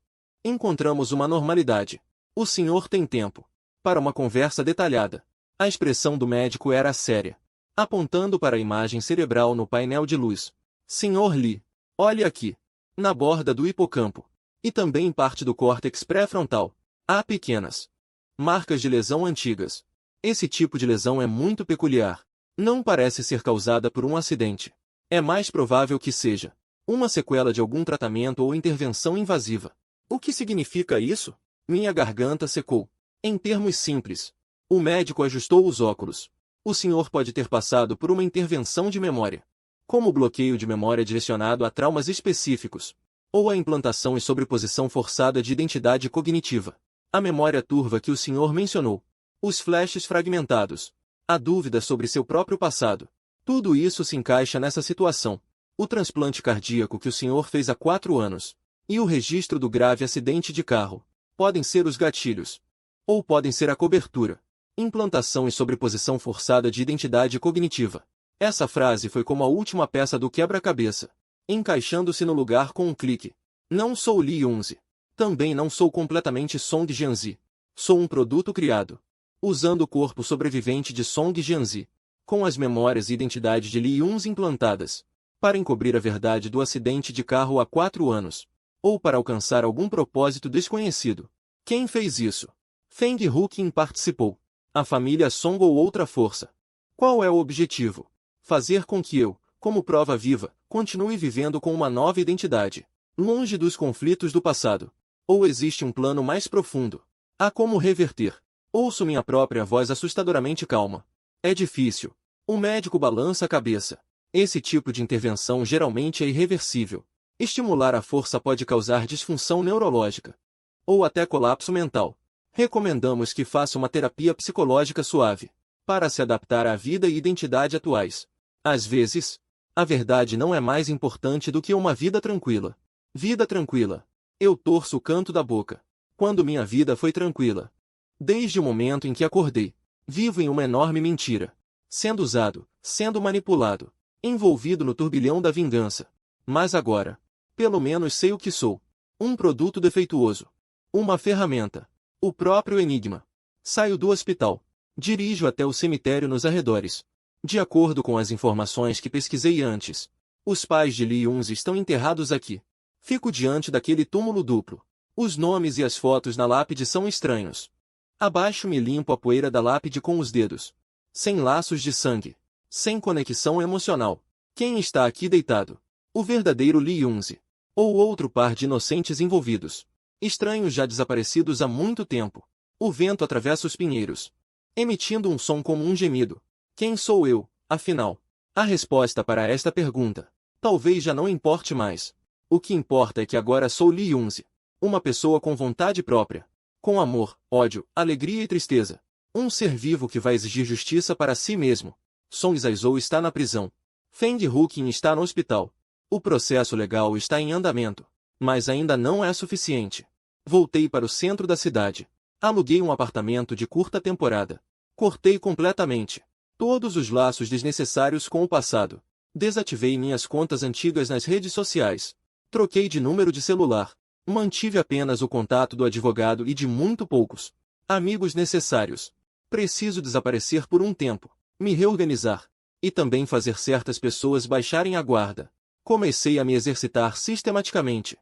Encontramos uma normalidade. O senhor tem tempo para uma conversa detalhada. A expressão do médico era séria, apontando para a imagem cerebral no painel de luz. Sr. Li, olhe aqui. Na borda do hipocampo. E também em parte do córtex pré-frontal. Há pequenas marcas de lesão antigas. Esse tipo de lesão é muito peculiar. Não parece ser causada por um acidente. É mais provável que seja uma sequela de algum tratamento ou intervenção invasiva. O que significa isso? Minha garganta secou. Em termos simples, o médico ajustou os óculos. O senhor pode ter passado por uma intervenção de memória, como bloqueio de memória direcionado a traumas específicos, ou a implantação e sobreposição forçada de identidade cognitiva. A memória turva que o senhor mencionou. Os flashes fragmentados. A dúvida sobre seu próprio passado. Tudo isso se encaixa nessa situação. O transplante cardíaco que o senhor fez há 4 anos. E o registro do grave acidente de carro. Podem ser os gatilhos. Ou podem ser a cobertura. Implantação e sobreposição forçada de identidade cognitiva. Essa frase foi como a última peça do quebra-cabeça, encaixando-se no lugar com um clique. Não sou Li Yunzi. Também não sou completamente Song Jianzi. Sou um produto criado, usando o corpo sobrevivente de Song Jianzi, com as memórias e identidade de Li Yunzi implantadas, para encobrir a verdade do acidente de carro há 4 anos, ou para alcançar algum propósito desconhecido. Quem fez isso? Feng Huqin participou. A família Song ou outra força. Qual é o objetivo? Fazer com que eu, como prova viva, continue vivendo com uma nova identidade, longe dos conflitos do passado. Ou existe um plano mais profundo? Há como reverter? Ouço minha própria voz assustadoramente calma. É difícil. O médico balança a cabeça. Esse tipo de intervenção geralmente é irreversível. Estimular a força pode causar disfunção neurológica, ou até colapso mental. Recomendamos que faça uma terapia psicológica suave. para se adaptar à vida e identidade atuais. Às vezes, a verdade não é mais importante do que uma vida tranquila. Vida tranquila. Eu torço o canto da boca. Quando minha vida foi tranquila. Desde o momento em que acordei, vivo em uma enorme mentira. Sendo usado, sendo manipulado, envolvido no turbilhão da vingança. Mas agora, pelo menos sei o que sou. Um produto defeituoso. Uma ferramenta. O próprio enigma. Saio do hospital. Dirijo até o cemitério nos arredores. De acordo com as informações que pesquisei antes, os pais de Lee Yun-se estão enterrados aqui. Fico diante daquele túmulo duplo. Os nomes e as fotos na lápide são estranhos. Abaixo me limpo a poeira da lápide com os dedos. Sem laços de sangue. Sem conexão emocional. Quem está aqui deitado? O verdadeiro Lee Yun-se. Ou outro par de inocentes envolvidos. Estranhos já desaparecidos há muito tempo. O vento atravessa os pinheiros, emitindo um som como um gemido. Quem sou eu, afinal? A resposta para esta pergunta talvez já não importe mais. O que importa é que agora sou Lee Yun-se. Uma pessoa com vontade própria. Com amor, ódio, alegria e tristeza. Um ser vivo que vai exigir justiça para si mesmo. Song Jae-soo está na prisão. Feng Huqin está no hospital. O processo legal está em andamento. Mas ainda não é suficiente. Voltei para o centro da cidade. Aluguei um apartamento de curta temporada. Cortei completamente todos os laços desnecessários com o passado. Desativei minhas contas antigas nas redes sociais. Troquei de número de celular. Mantive apenas o contato do advogado e de muito poucos amigos necessários. Preciso desaparecer por um tempo, me reorganizar, e também fazer certas pessoas baixarem a guarda. Comecei a me exercitar sistematicamente,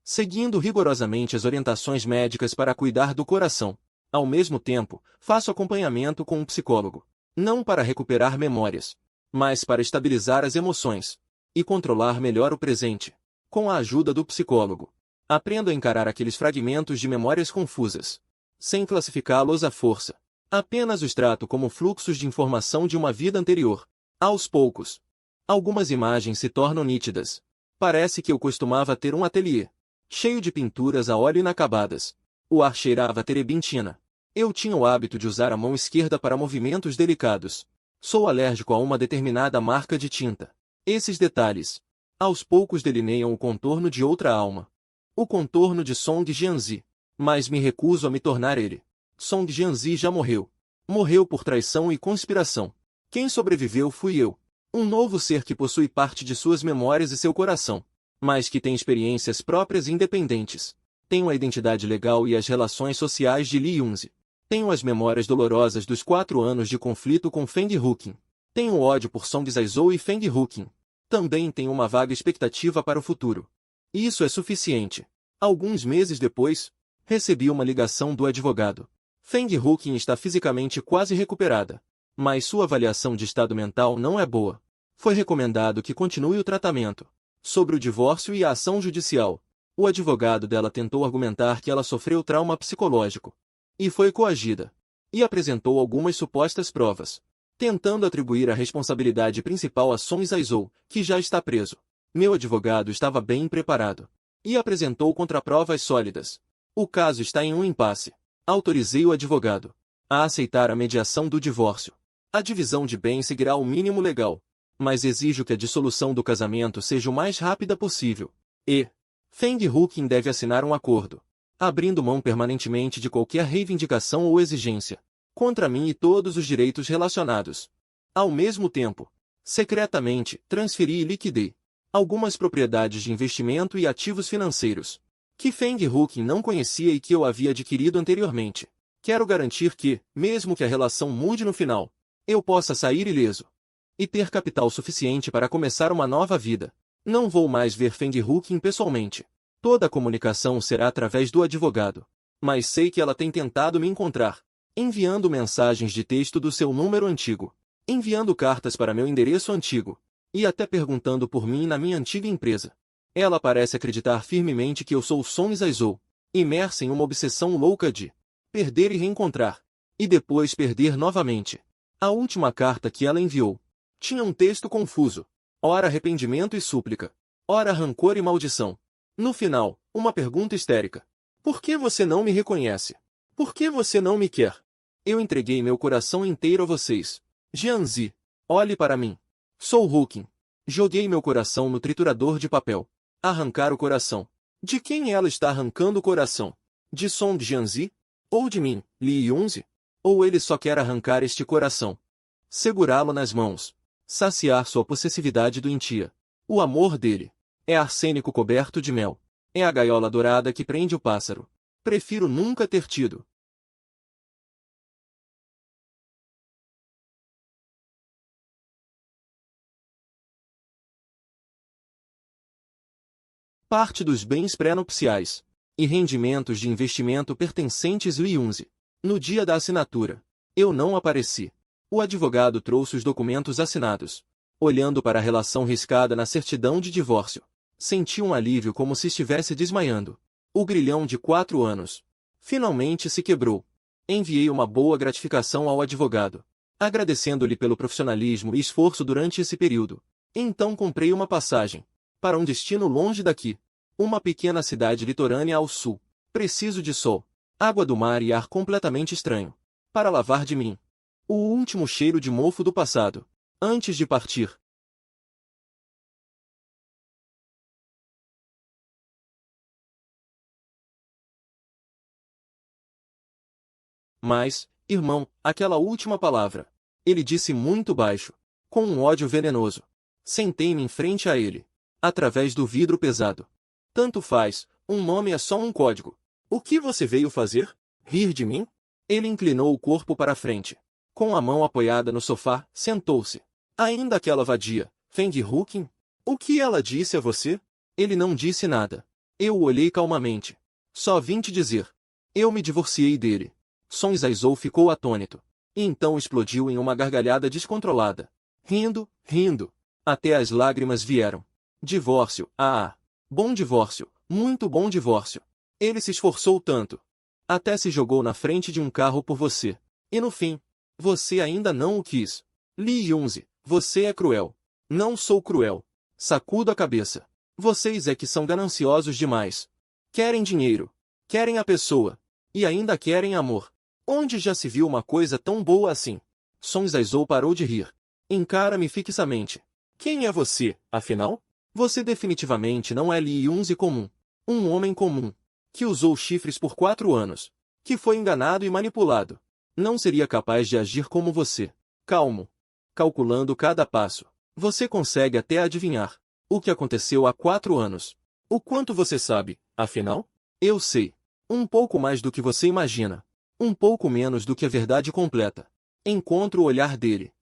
seguindo rigorosamente as orientações médicas para cuidar do coração. Ao mesmo tempo, faço acompanhamento com um psicólogo, não para recuperar memórias, mas para estabilizar as emoções e controlar melhor o presente. Com a ajuda do psicólogo, aprendo a encarar aqueles fragmentos de memórias confusas, sem classificá-los à força. Apenas os trato como fluxos de informação de uma vida anterior. Aos poucos, algumas imagens se tornam nítidas. Parece que eu costumava ter um ateliê, cheio de pinturas a óleo inacabadas. O ar cheirava a terebintina. Eu tinha o hábito de usar a mão esquerda para movimentos delicados. Sou alérgico a uma determinada marca de tinta. Esses detalhes, aos poucos delineiam o contorno de outra alma. O contorno de Song Jianzi. Mas me recuso a me tornar ele. Song Jianzi já morreu. Morreu por traição e conspiração. Quem sobreviveu fui eu. Um novo ser que possui parte de suas memórias e seu coração, mas que tem experiências próprias e independentes. Tenho a identidade legal e as relações sociais de Lee Yun-se. Tenho as memórias dolorosas dos 4 anos de conflito com Feng Huqin. Tenho ódio por Song Jae-soo e Feng Huqin. Também tenho uma vaga expectativa para o futuro. Isso é suficiente. Alguns meses depois, recebi uma ligação do advogado. Feng Huqin está fisicamente quase recuperada, mas sua avaliação de estado mental não é boa. Foi recomendado que continue o tratamento. Sobre o divórcio e a ação judicial, o advogado dela tentou argumentar que ela sofreu trauma psicológico e foi coagida, e apresentou algumas supostas provas, tentando atribuir a responsabilidade principal a Song Jae-soo, que já está preso. Meu advogado estava bem preparado e apresentou contraprovas sólidas. O caso está em um impasse. Autorizei o advogado a aceitar a mediação do divórcio. A divisão de bens seguirá o mínimo legal, mas exijo que a dissolução do casamento seja o mais rápida possível. E Feng Huqin deve assinar um acordo, abrindo mão permanentemente de qualquer reivindicação ou exigência contra mim e todos os direitos relacionados. Ao mesmo tempo, secretamente, transferi e liquidei algumas propriedades de investimento e ativos financeiros que Feng Huqin não conhecia e que eu havia adquirido anteriormente. Quero garantir que, mesmo que a relação mude no final, eu possa sair ileso e ter capital suficiente para começar uma nova vida. Não vou mais ver Feng Huqin pessoalmente. Toda a comunicação será através do advogado. Mas sei que ela tem tentado me encontrar, enviando mensagens de texto do seu número antigo, enviando cartas para meu endereço antigo, e até perguntando por mim na minha antiga empresa. Ela parece acreditar firmemente que eu sou Song Jae-soo, imersa em uma obsessão louca de perder e reencontrar, e depois perder novamente. A última carta que ela enviou tinha um texto confuso, ora arrependimento e súplica, ora rancor e maldição. No final, uma pergunta histérica. Por que você não me reconhece? Por que você não me quer? Eu entreguei meu coração inteiro a vocês. Jianzi, olhe para mim. Sou Huqin. Joguei meu coração no triturador de papel. Arrancar o coração. De quem ela está arrancando o coração? De Song Jianzi? Ou de mim, Li Yunzi? Ou ele só quer arrancar este coração? Segurá-lo nas mãos. Saciar sua possessividade doentia. O amor dele. É arsênico coberto de mel. É a gaiola dourada que prende o pássaro. Prefiro nunca ter tido. Parte dos bens pré-nupciais e rendimentos de investimento pertencentes Li Yunzi. No dia da assinatura, eu não apareci. O advogado trouxe os documentos assinados. Olhando para a relação riscada na certidão de divórcio, senti um alívio como se estivesse desmaiando. O grilhão de 4 anos finalmente se quebrou. Enviei uma boa gratificação ao advogado, agradecendo-lhe pelo profissionalismo e esforço durante esse período. Então comprei uma passagem para um destino longe daqui. Uma pequena cidade litorânea ao sul. Preciso de sol, água do mar e ar completamente estranho para lavar de mim o último cheiro de mofo do passado, antes de partir. Mas, irmão, aquela última palavra. Ele disse muito baixo, com um ódio venenoso. Sentei-me em frente a ele, através do vidro pesado. Tanto faz, um nome é só um código. O que você veio fazer? Rir de mim? Ele inclinou o corpo para a frente. Com a mão apoiada no sofá, sentou-se. Ainda aquela vadia, Feng Huqin? O que ela disse a você? Ele não disse nada. Eu o olhei calmamente. Só vim te dizer. Eu me divorciei dele. Song Zaizou ficou atônito. E então explodiu em uma gargalhada descontrolada. Rindo, rindo. Até as lágrimas vieram. Divórcio, bom divórcio, muito bom divórcio. Ele se esforçou tanto. Até se jogou na frente de um carro por você. E no fim, você ainda não o quis. Li Yunzi, você é cruel. Não sou cruel. Sacudo a cabeça. Vocês é que são gananciosos demais. Querem dinheiro. Querem a pessoa. E ainda querem amor. Onde já se viu uma coisa tão boa assim? Song Zaizou parou de rir. Encara-me fixamente. Quem é você, afinal? Você definitivamente não é Li Yunzi comum. Um homem comum. Que usou chifres por 4 anos. Que foi enganado e manipulado. Não seria capaz de agir como você. Calmo. Calculando cada passo. Você consegue até adivinhar o que aconteceu há 4 anos. O quanto você sabe, afinal? Eu sei. Um pouco mais do que você imagina. Um pouco menos do que a verdade completa. Encontro o olhar dele.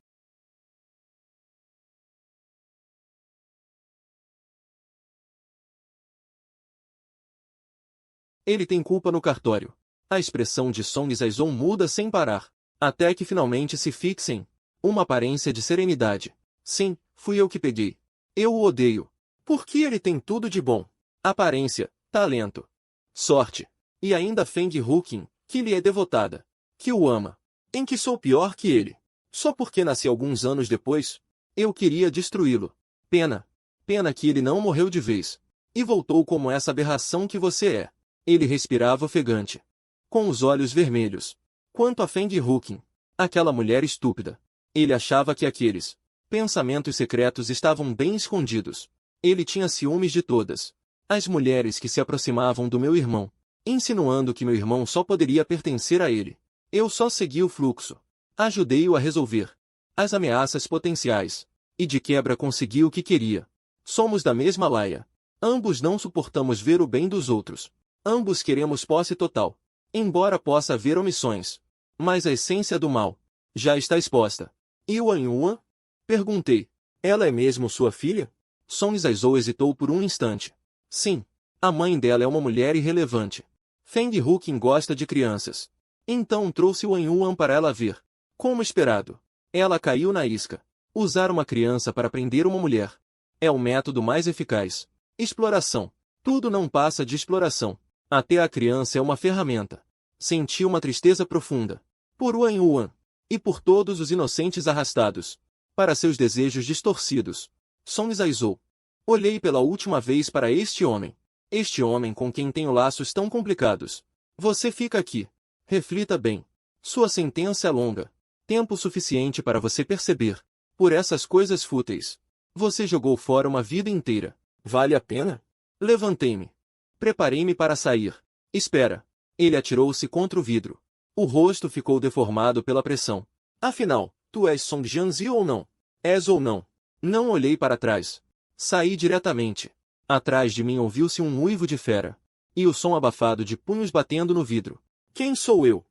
Ele tem culpa no cartório. A expressão de Song Zaizong muda sem parar, até que finalmente se fixe em uma aparência de serenidade. Sim, fui eu que peguei. Eu o odeio. Porque ele tem tudo de bom. Aparência, talento, sorte. E ainda Feng Huqin, que lhe é devotada. Que o ama. Em que sou pior que ele. Só porque nasci alguns anos depois. Eu queria destruí-lo. Pena. Pena que ele não morreu de vez. E voltou como essa aberração que você é. Ele respirava ofegante. Com os olhos vermelhos. Quanto a Feng Huqin, aquela mulher estúpida. Ele achava que aqueles pensamentos secretos estavam bem escondidos. Ele tinha ciúmes de todas as mulheres que se aproximavam do meu irmão, insinuando que meu irmão só poderia pertencer a ele. Eu só segui o fluxo. Ajudei-o a resolver as ameaças potenciais. E de quebra consegui o que queria. Somos da mesma laia. Ambos não suportamos ver o bem dos outros. Ambos queremos posse total. Embora possa haver omissões. Mas a essência do mal já está exposta. E Wan Yuan? Perguntei. Ela é mesmo sua filha? Song Zaizou hesitou por um instante. Sim. A mãe dela é uma mulher irrelevante. Feng Huqin gosta de crianças. Então trouxe Wan Yuan para ela ver. Como esperado. Ela caiu na isca. Usar uma criança para prender uma mulher é o método mais eficaz. Exploração. Tudo não passa de exploração. Até a criança é uma ferramenta. Senti uma tristeza profunda. Por Wan Yuan. E por todos os inocentes arrastados para seus desejos distorcidos. Song Zaizou. Olhei pela última vez para este homem. Este homem com quem tenho laços tão complicados. Você fica aqui. Reflita bem. Sua sentença é longa. Tempo suficiente para você perceber. Por essas coisas fúteis. Você jogou fora uma vida inteira. Vale a pena? Levantei-me. Preparei-me para sair. Espera. Ele atirou-se contra o vidro. O rosto ficou deformado pela pressão. Afinal, tu és Song Jianzi ou não? És ou não? Não olhei para trás. Saí diretamente. Atrás de mim ouviu-se um uivo de fera. E o som abafado de punhos batendo no vidro. Quem sou eu?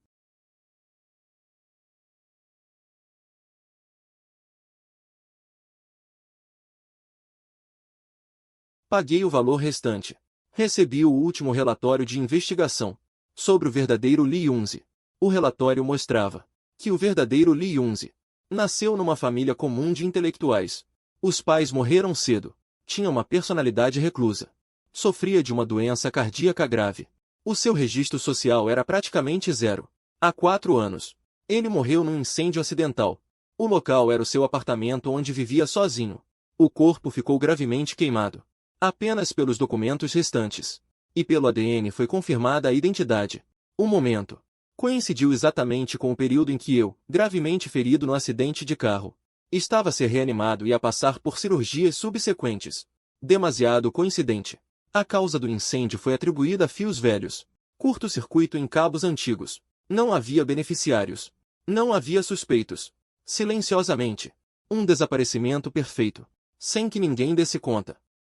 Paguei o valor restante. Recebi o último relatório de investigação sobre o verdadeiro Li Yunzi. O relatório mostrava que o verdadeiro Li Yunzi nasceu numa família comum de intelectuais. Os pais morreram cedo. Tinha uma personalidade reclusa. Sofria de uma doença cardíaca grave. O seu registro social era praticamente zero. Há 4 anos. Ele morreu num incêndio acidental. O local era o seu apartamento onde vivia sozinho. O corpo ficou gravemente queimado. Apenas pelos documentos restantes. E pelo ADN foi confirmada a identidade. O momento coincidiu exatamente com o período em que eu, gravemente ferido no acidente de carro, estava a ser reanimado e a passar por cirurgias subsequentes. Demasiado coincidente. A causa do incêndio foi atribuída a fios velhos. Curto-circuito em cabos antigos. Não havia beneficiários. Não havia suspeitos. Silenciosamente. Um desaparecimento perfeito. Sem que ninguém desse conta.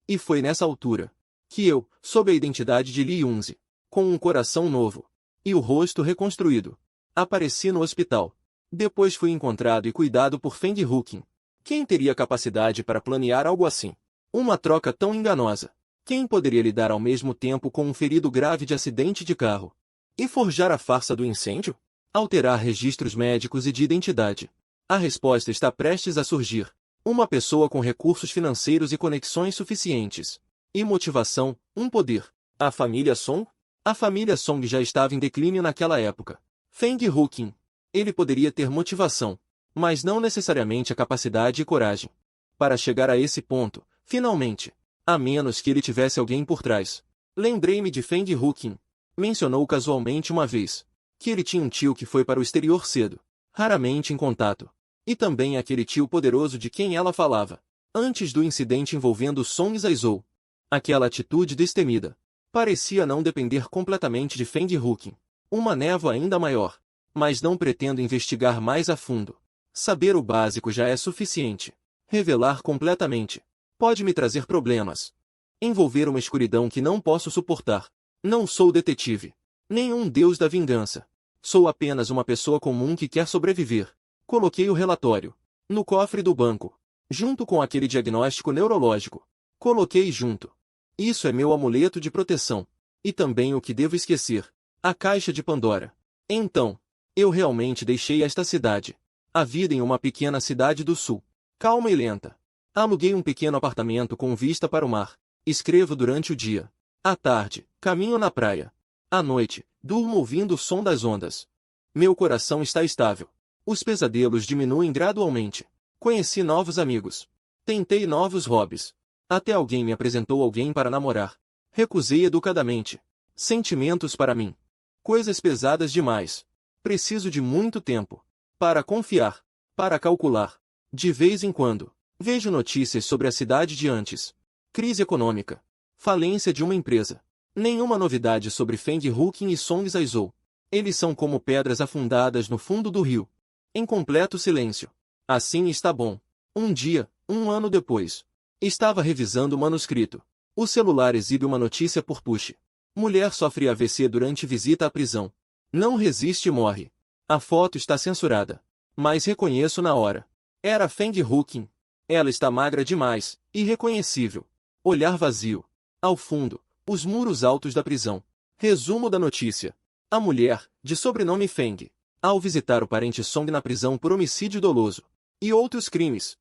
E foi nessa altura que eu, sob a identidade de Li Yunzi, com um coração novo e o rosto reconstruído, apareci no hospital. Depois fui encontrado e cuidado por Feng Huqin. Quem teria capacidade para planear algo assim? Uma troca tão enganosa. Quem poderia lidar ao mesmo tempo com um ferido grave de acidente de carro? E forjar a farsa do incêndio? Alterar registros médicos e de identidade? A resposta está prestes a surgir. Uma pessoa com recursos financeiros e conexões suficientes. E motivação, um poder. A família Song? A família Song já estava em declínio naquela época. Feng Huqin. Ele poderia ter motivação, mas não necessariamente a capacidade e coragem para chegar a esse ponto, finalmente, a menos que ele tivesse alguém por trás. Lembrei-me de Feng Huqin. Mencionou casualmente uma vez que ele tinha um tio que foi para o exterior cedo, raramente em contato. E também aquele tio poderoso de quem ela falava, antes do incidente envolvendo Song Zaizou. Aquela atitude destemida parecia não depender completamente de Feng Huqin. Uma névoa ainda maior. Mas não pretendo investigar mais a fundo. Saber o básico já é suficiente. Revelar completamente pode me trazer problemas. Envolver uma escuridão que não posso suportar. Não sou detetive. Nenhum deus da vingança. Sou apenas uma pessoa comum que quer sobreviver. Coloquei o relatório no cofre do banco, junto com aquele diagnóstico neurológico. Coloquei junto. Isso é meu amuleto de proteção. E também o que devo esquecer. A caixa de Pandora. Então, eu realmente deixei esta cidade. A vida em uma pequena cidade do sul. Calma e lenta. Aluguei um pequeno apartamento com vista para o mar. Escrevo durante o dia. À tarde, caminho na praia. À noite, durmo ouvindo o som das ondas. Meu coração está estável. Os pesadelos diminuem gradualmente. Conheci novos amigos. Tentei novos hobbies. Até alguém me apresentou alguém para namorar. Recusei educadamente. Sentimentos para mim. Coisas pesadas demais. Preciso de muito tempo. Para confiar. Para calcular. De vez em quando. Vejo notícias sobre a cidade de antes. Crise econômica. Falência de uma empresa. Nenhuma novidade sobre Feng Huqin e Song Zaizou. Eles são como pedras afundadas no fundo do rio. Em completo silêncio. Assim está bom. Um dia, um ano depois. Estava revisando o manuscrito. O celular exibe uma notícia por push. Mulher sofre AVC durante visita à prisão. Não resiste e morre. A foto está censurada. Mas reconheço na hora. Era Feng Huqin. Ela está magra demais, irreconhecível. Olhar vazio. Ao fundo, os muros altos da prisão. Resumo da notícia. A mulher, de sobrenome Feng, ao visitar o parente Song na prisão por homicídio doloso e outros crimes,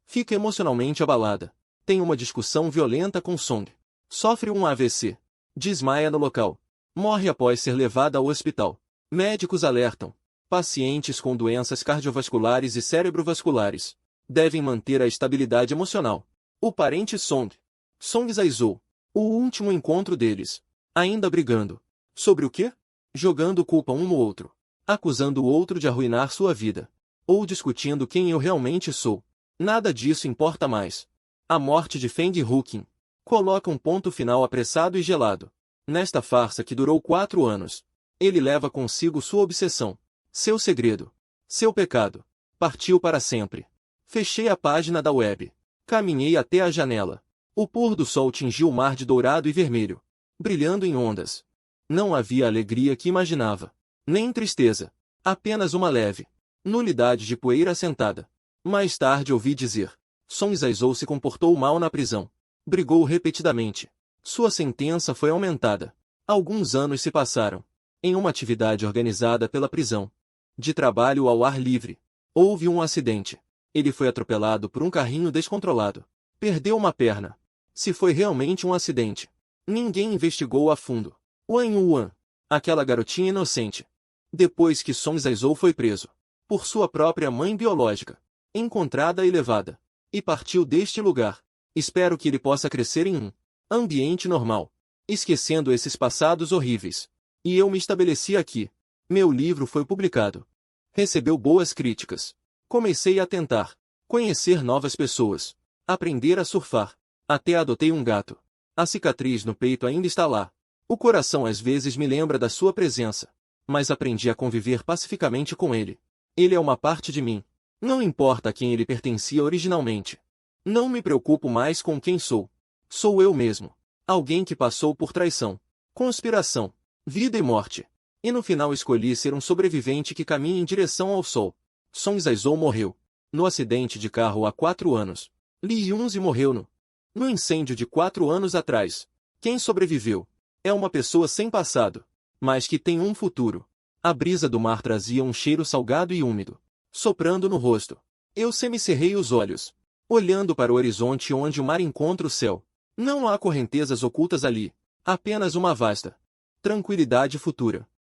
fica emocionalmente abalada. Tem uma discussão violenta com Song. Sofre um AVC. Desmaia no local. Morre após ser levada ao hospital. Médicos alertam. Pacientes com doenças cardiovasculares e cerebrovasculares devem manter a estabilidade emocional. O parente Song. Song Zaizou. O último encontro deles. Ainda brigando. Sobre o quê? Jogando culpa um no outro. acusando o outro de arruinar sua vida, ou discutindo quem eu realmente sou. Nada disso importa mais. A morte de Feng Huqin coloca um ponto final apressado e gelado. Nesta farsa que durou 4 anos, ele leva consigo sua obsessão, seu segredo, seu pecado. Partiu para sempre. Fechei a página da web. Caminhei até a janela. O pôr do sol tingiu o mar de dourado e vermelho, brilhando em ondas. Não havia a alegria que imaginava, nem tristeza, apenas uma leve nulidade de poeira assentada. Mais tarde ouvi dizer: Song Zaizou se comportou mal na prisão. Brigou repetidamente. Sua sentença foi aumentada. Alguns anos se passaram. Em uma atividade organizada pela prisão de trabalho ao ar livre, houve um acidente. Ele foi atropelado por um carrinho descontrolado. Perdeu uma perna. Se foi realmente um acidente, ninguém investigou a fundo. Wang Yuan, aquela garotinha inocente, depois que Song Zaizou foi preso por sua própria mãe biológica, encontrada e levada, e partiu deste lugar. Espero que ele possa crescer em um ambiente normal, esquecendo esses passados horríveis. E eu me estabeleci aqui. Meu livro foi publicado. Recebeu boas críticas. Comecei a tentar conhecer novas pessoas, aprender a surfar. Até adotei um gato. A cicatriz no peito ainda está lá. O coração às vezes me lembra da sua presença, mas aprendi a conviver pacificamente com ele. Ele é uma parte de mim. Não importa a quem ele pertencia originalmente. Não me preocupo mais com quem sou. Sou eu mesmo. Alguém que passou por traição, conspiração, vida e morte. E no final escolhi ser um sobrevivente que caminha em direção ao sol. Song Zaizou morreu no acidente de carro há 4 anos. Li Yunzi morreu no incêndio de 4 anos atrás. Quem sobreviveu é uma pessoa sem passado, mas que tem um futuro. A brisa do mar trazia um cheiro salgado e úmido, soprando no rosto. Eu semicerrei os olhos, olhando para o horizonte onde o mar encontra o céu. Não há correntezas ocultas ali, apenas uma vasta tranquilidade futura.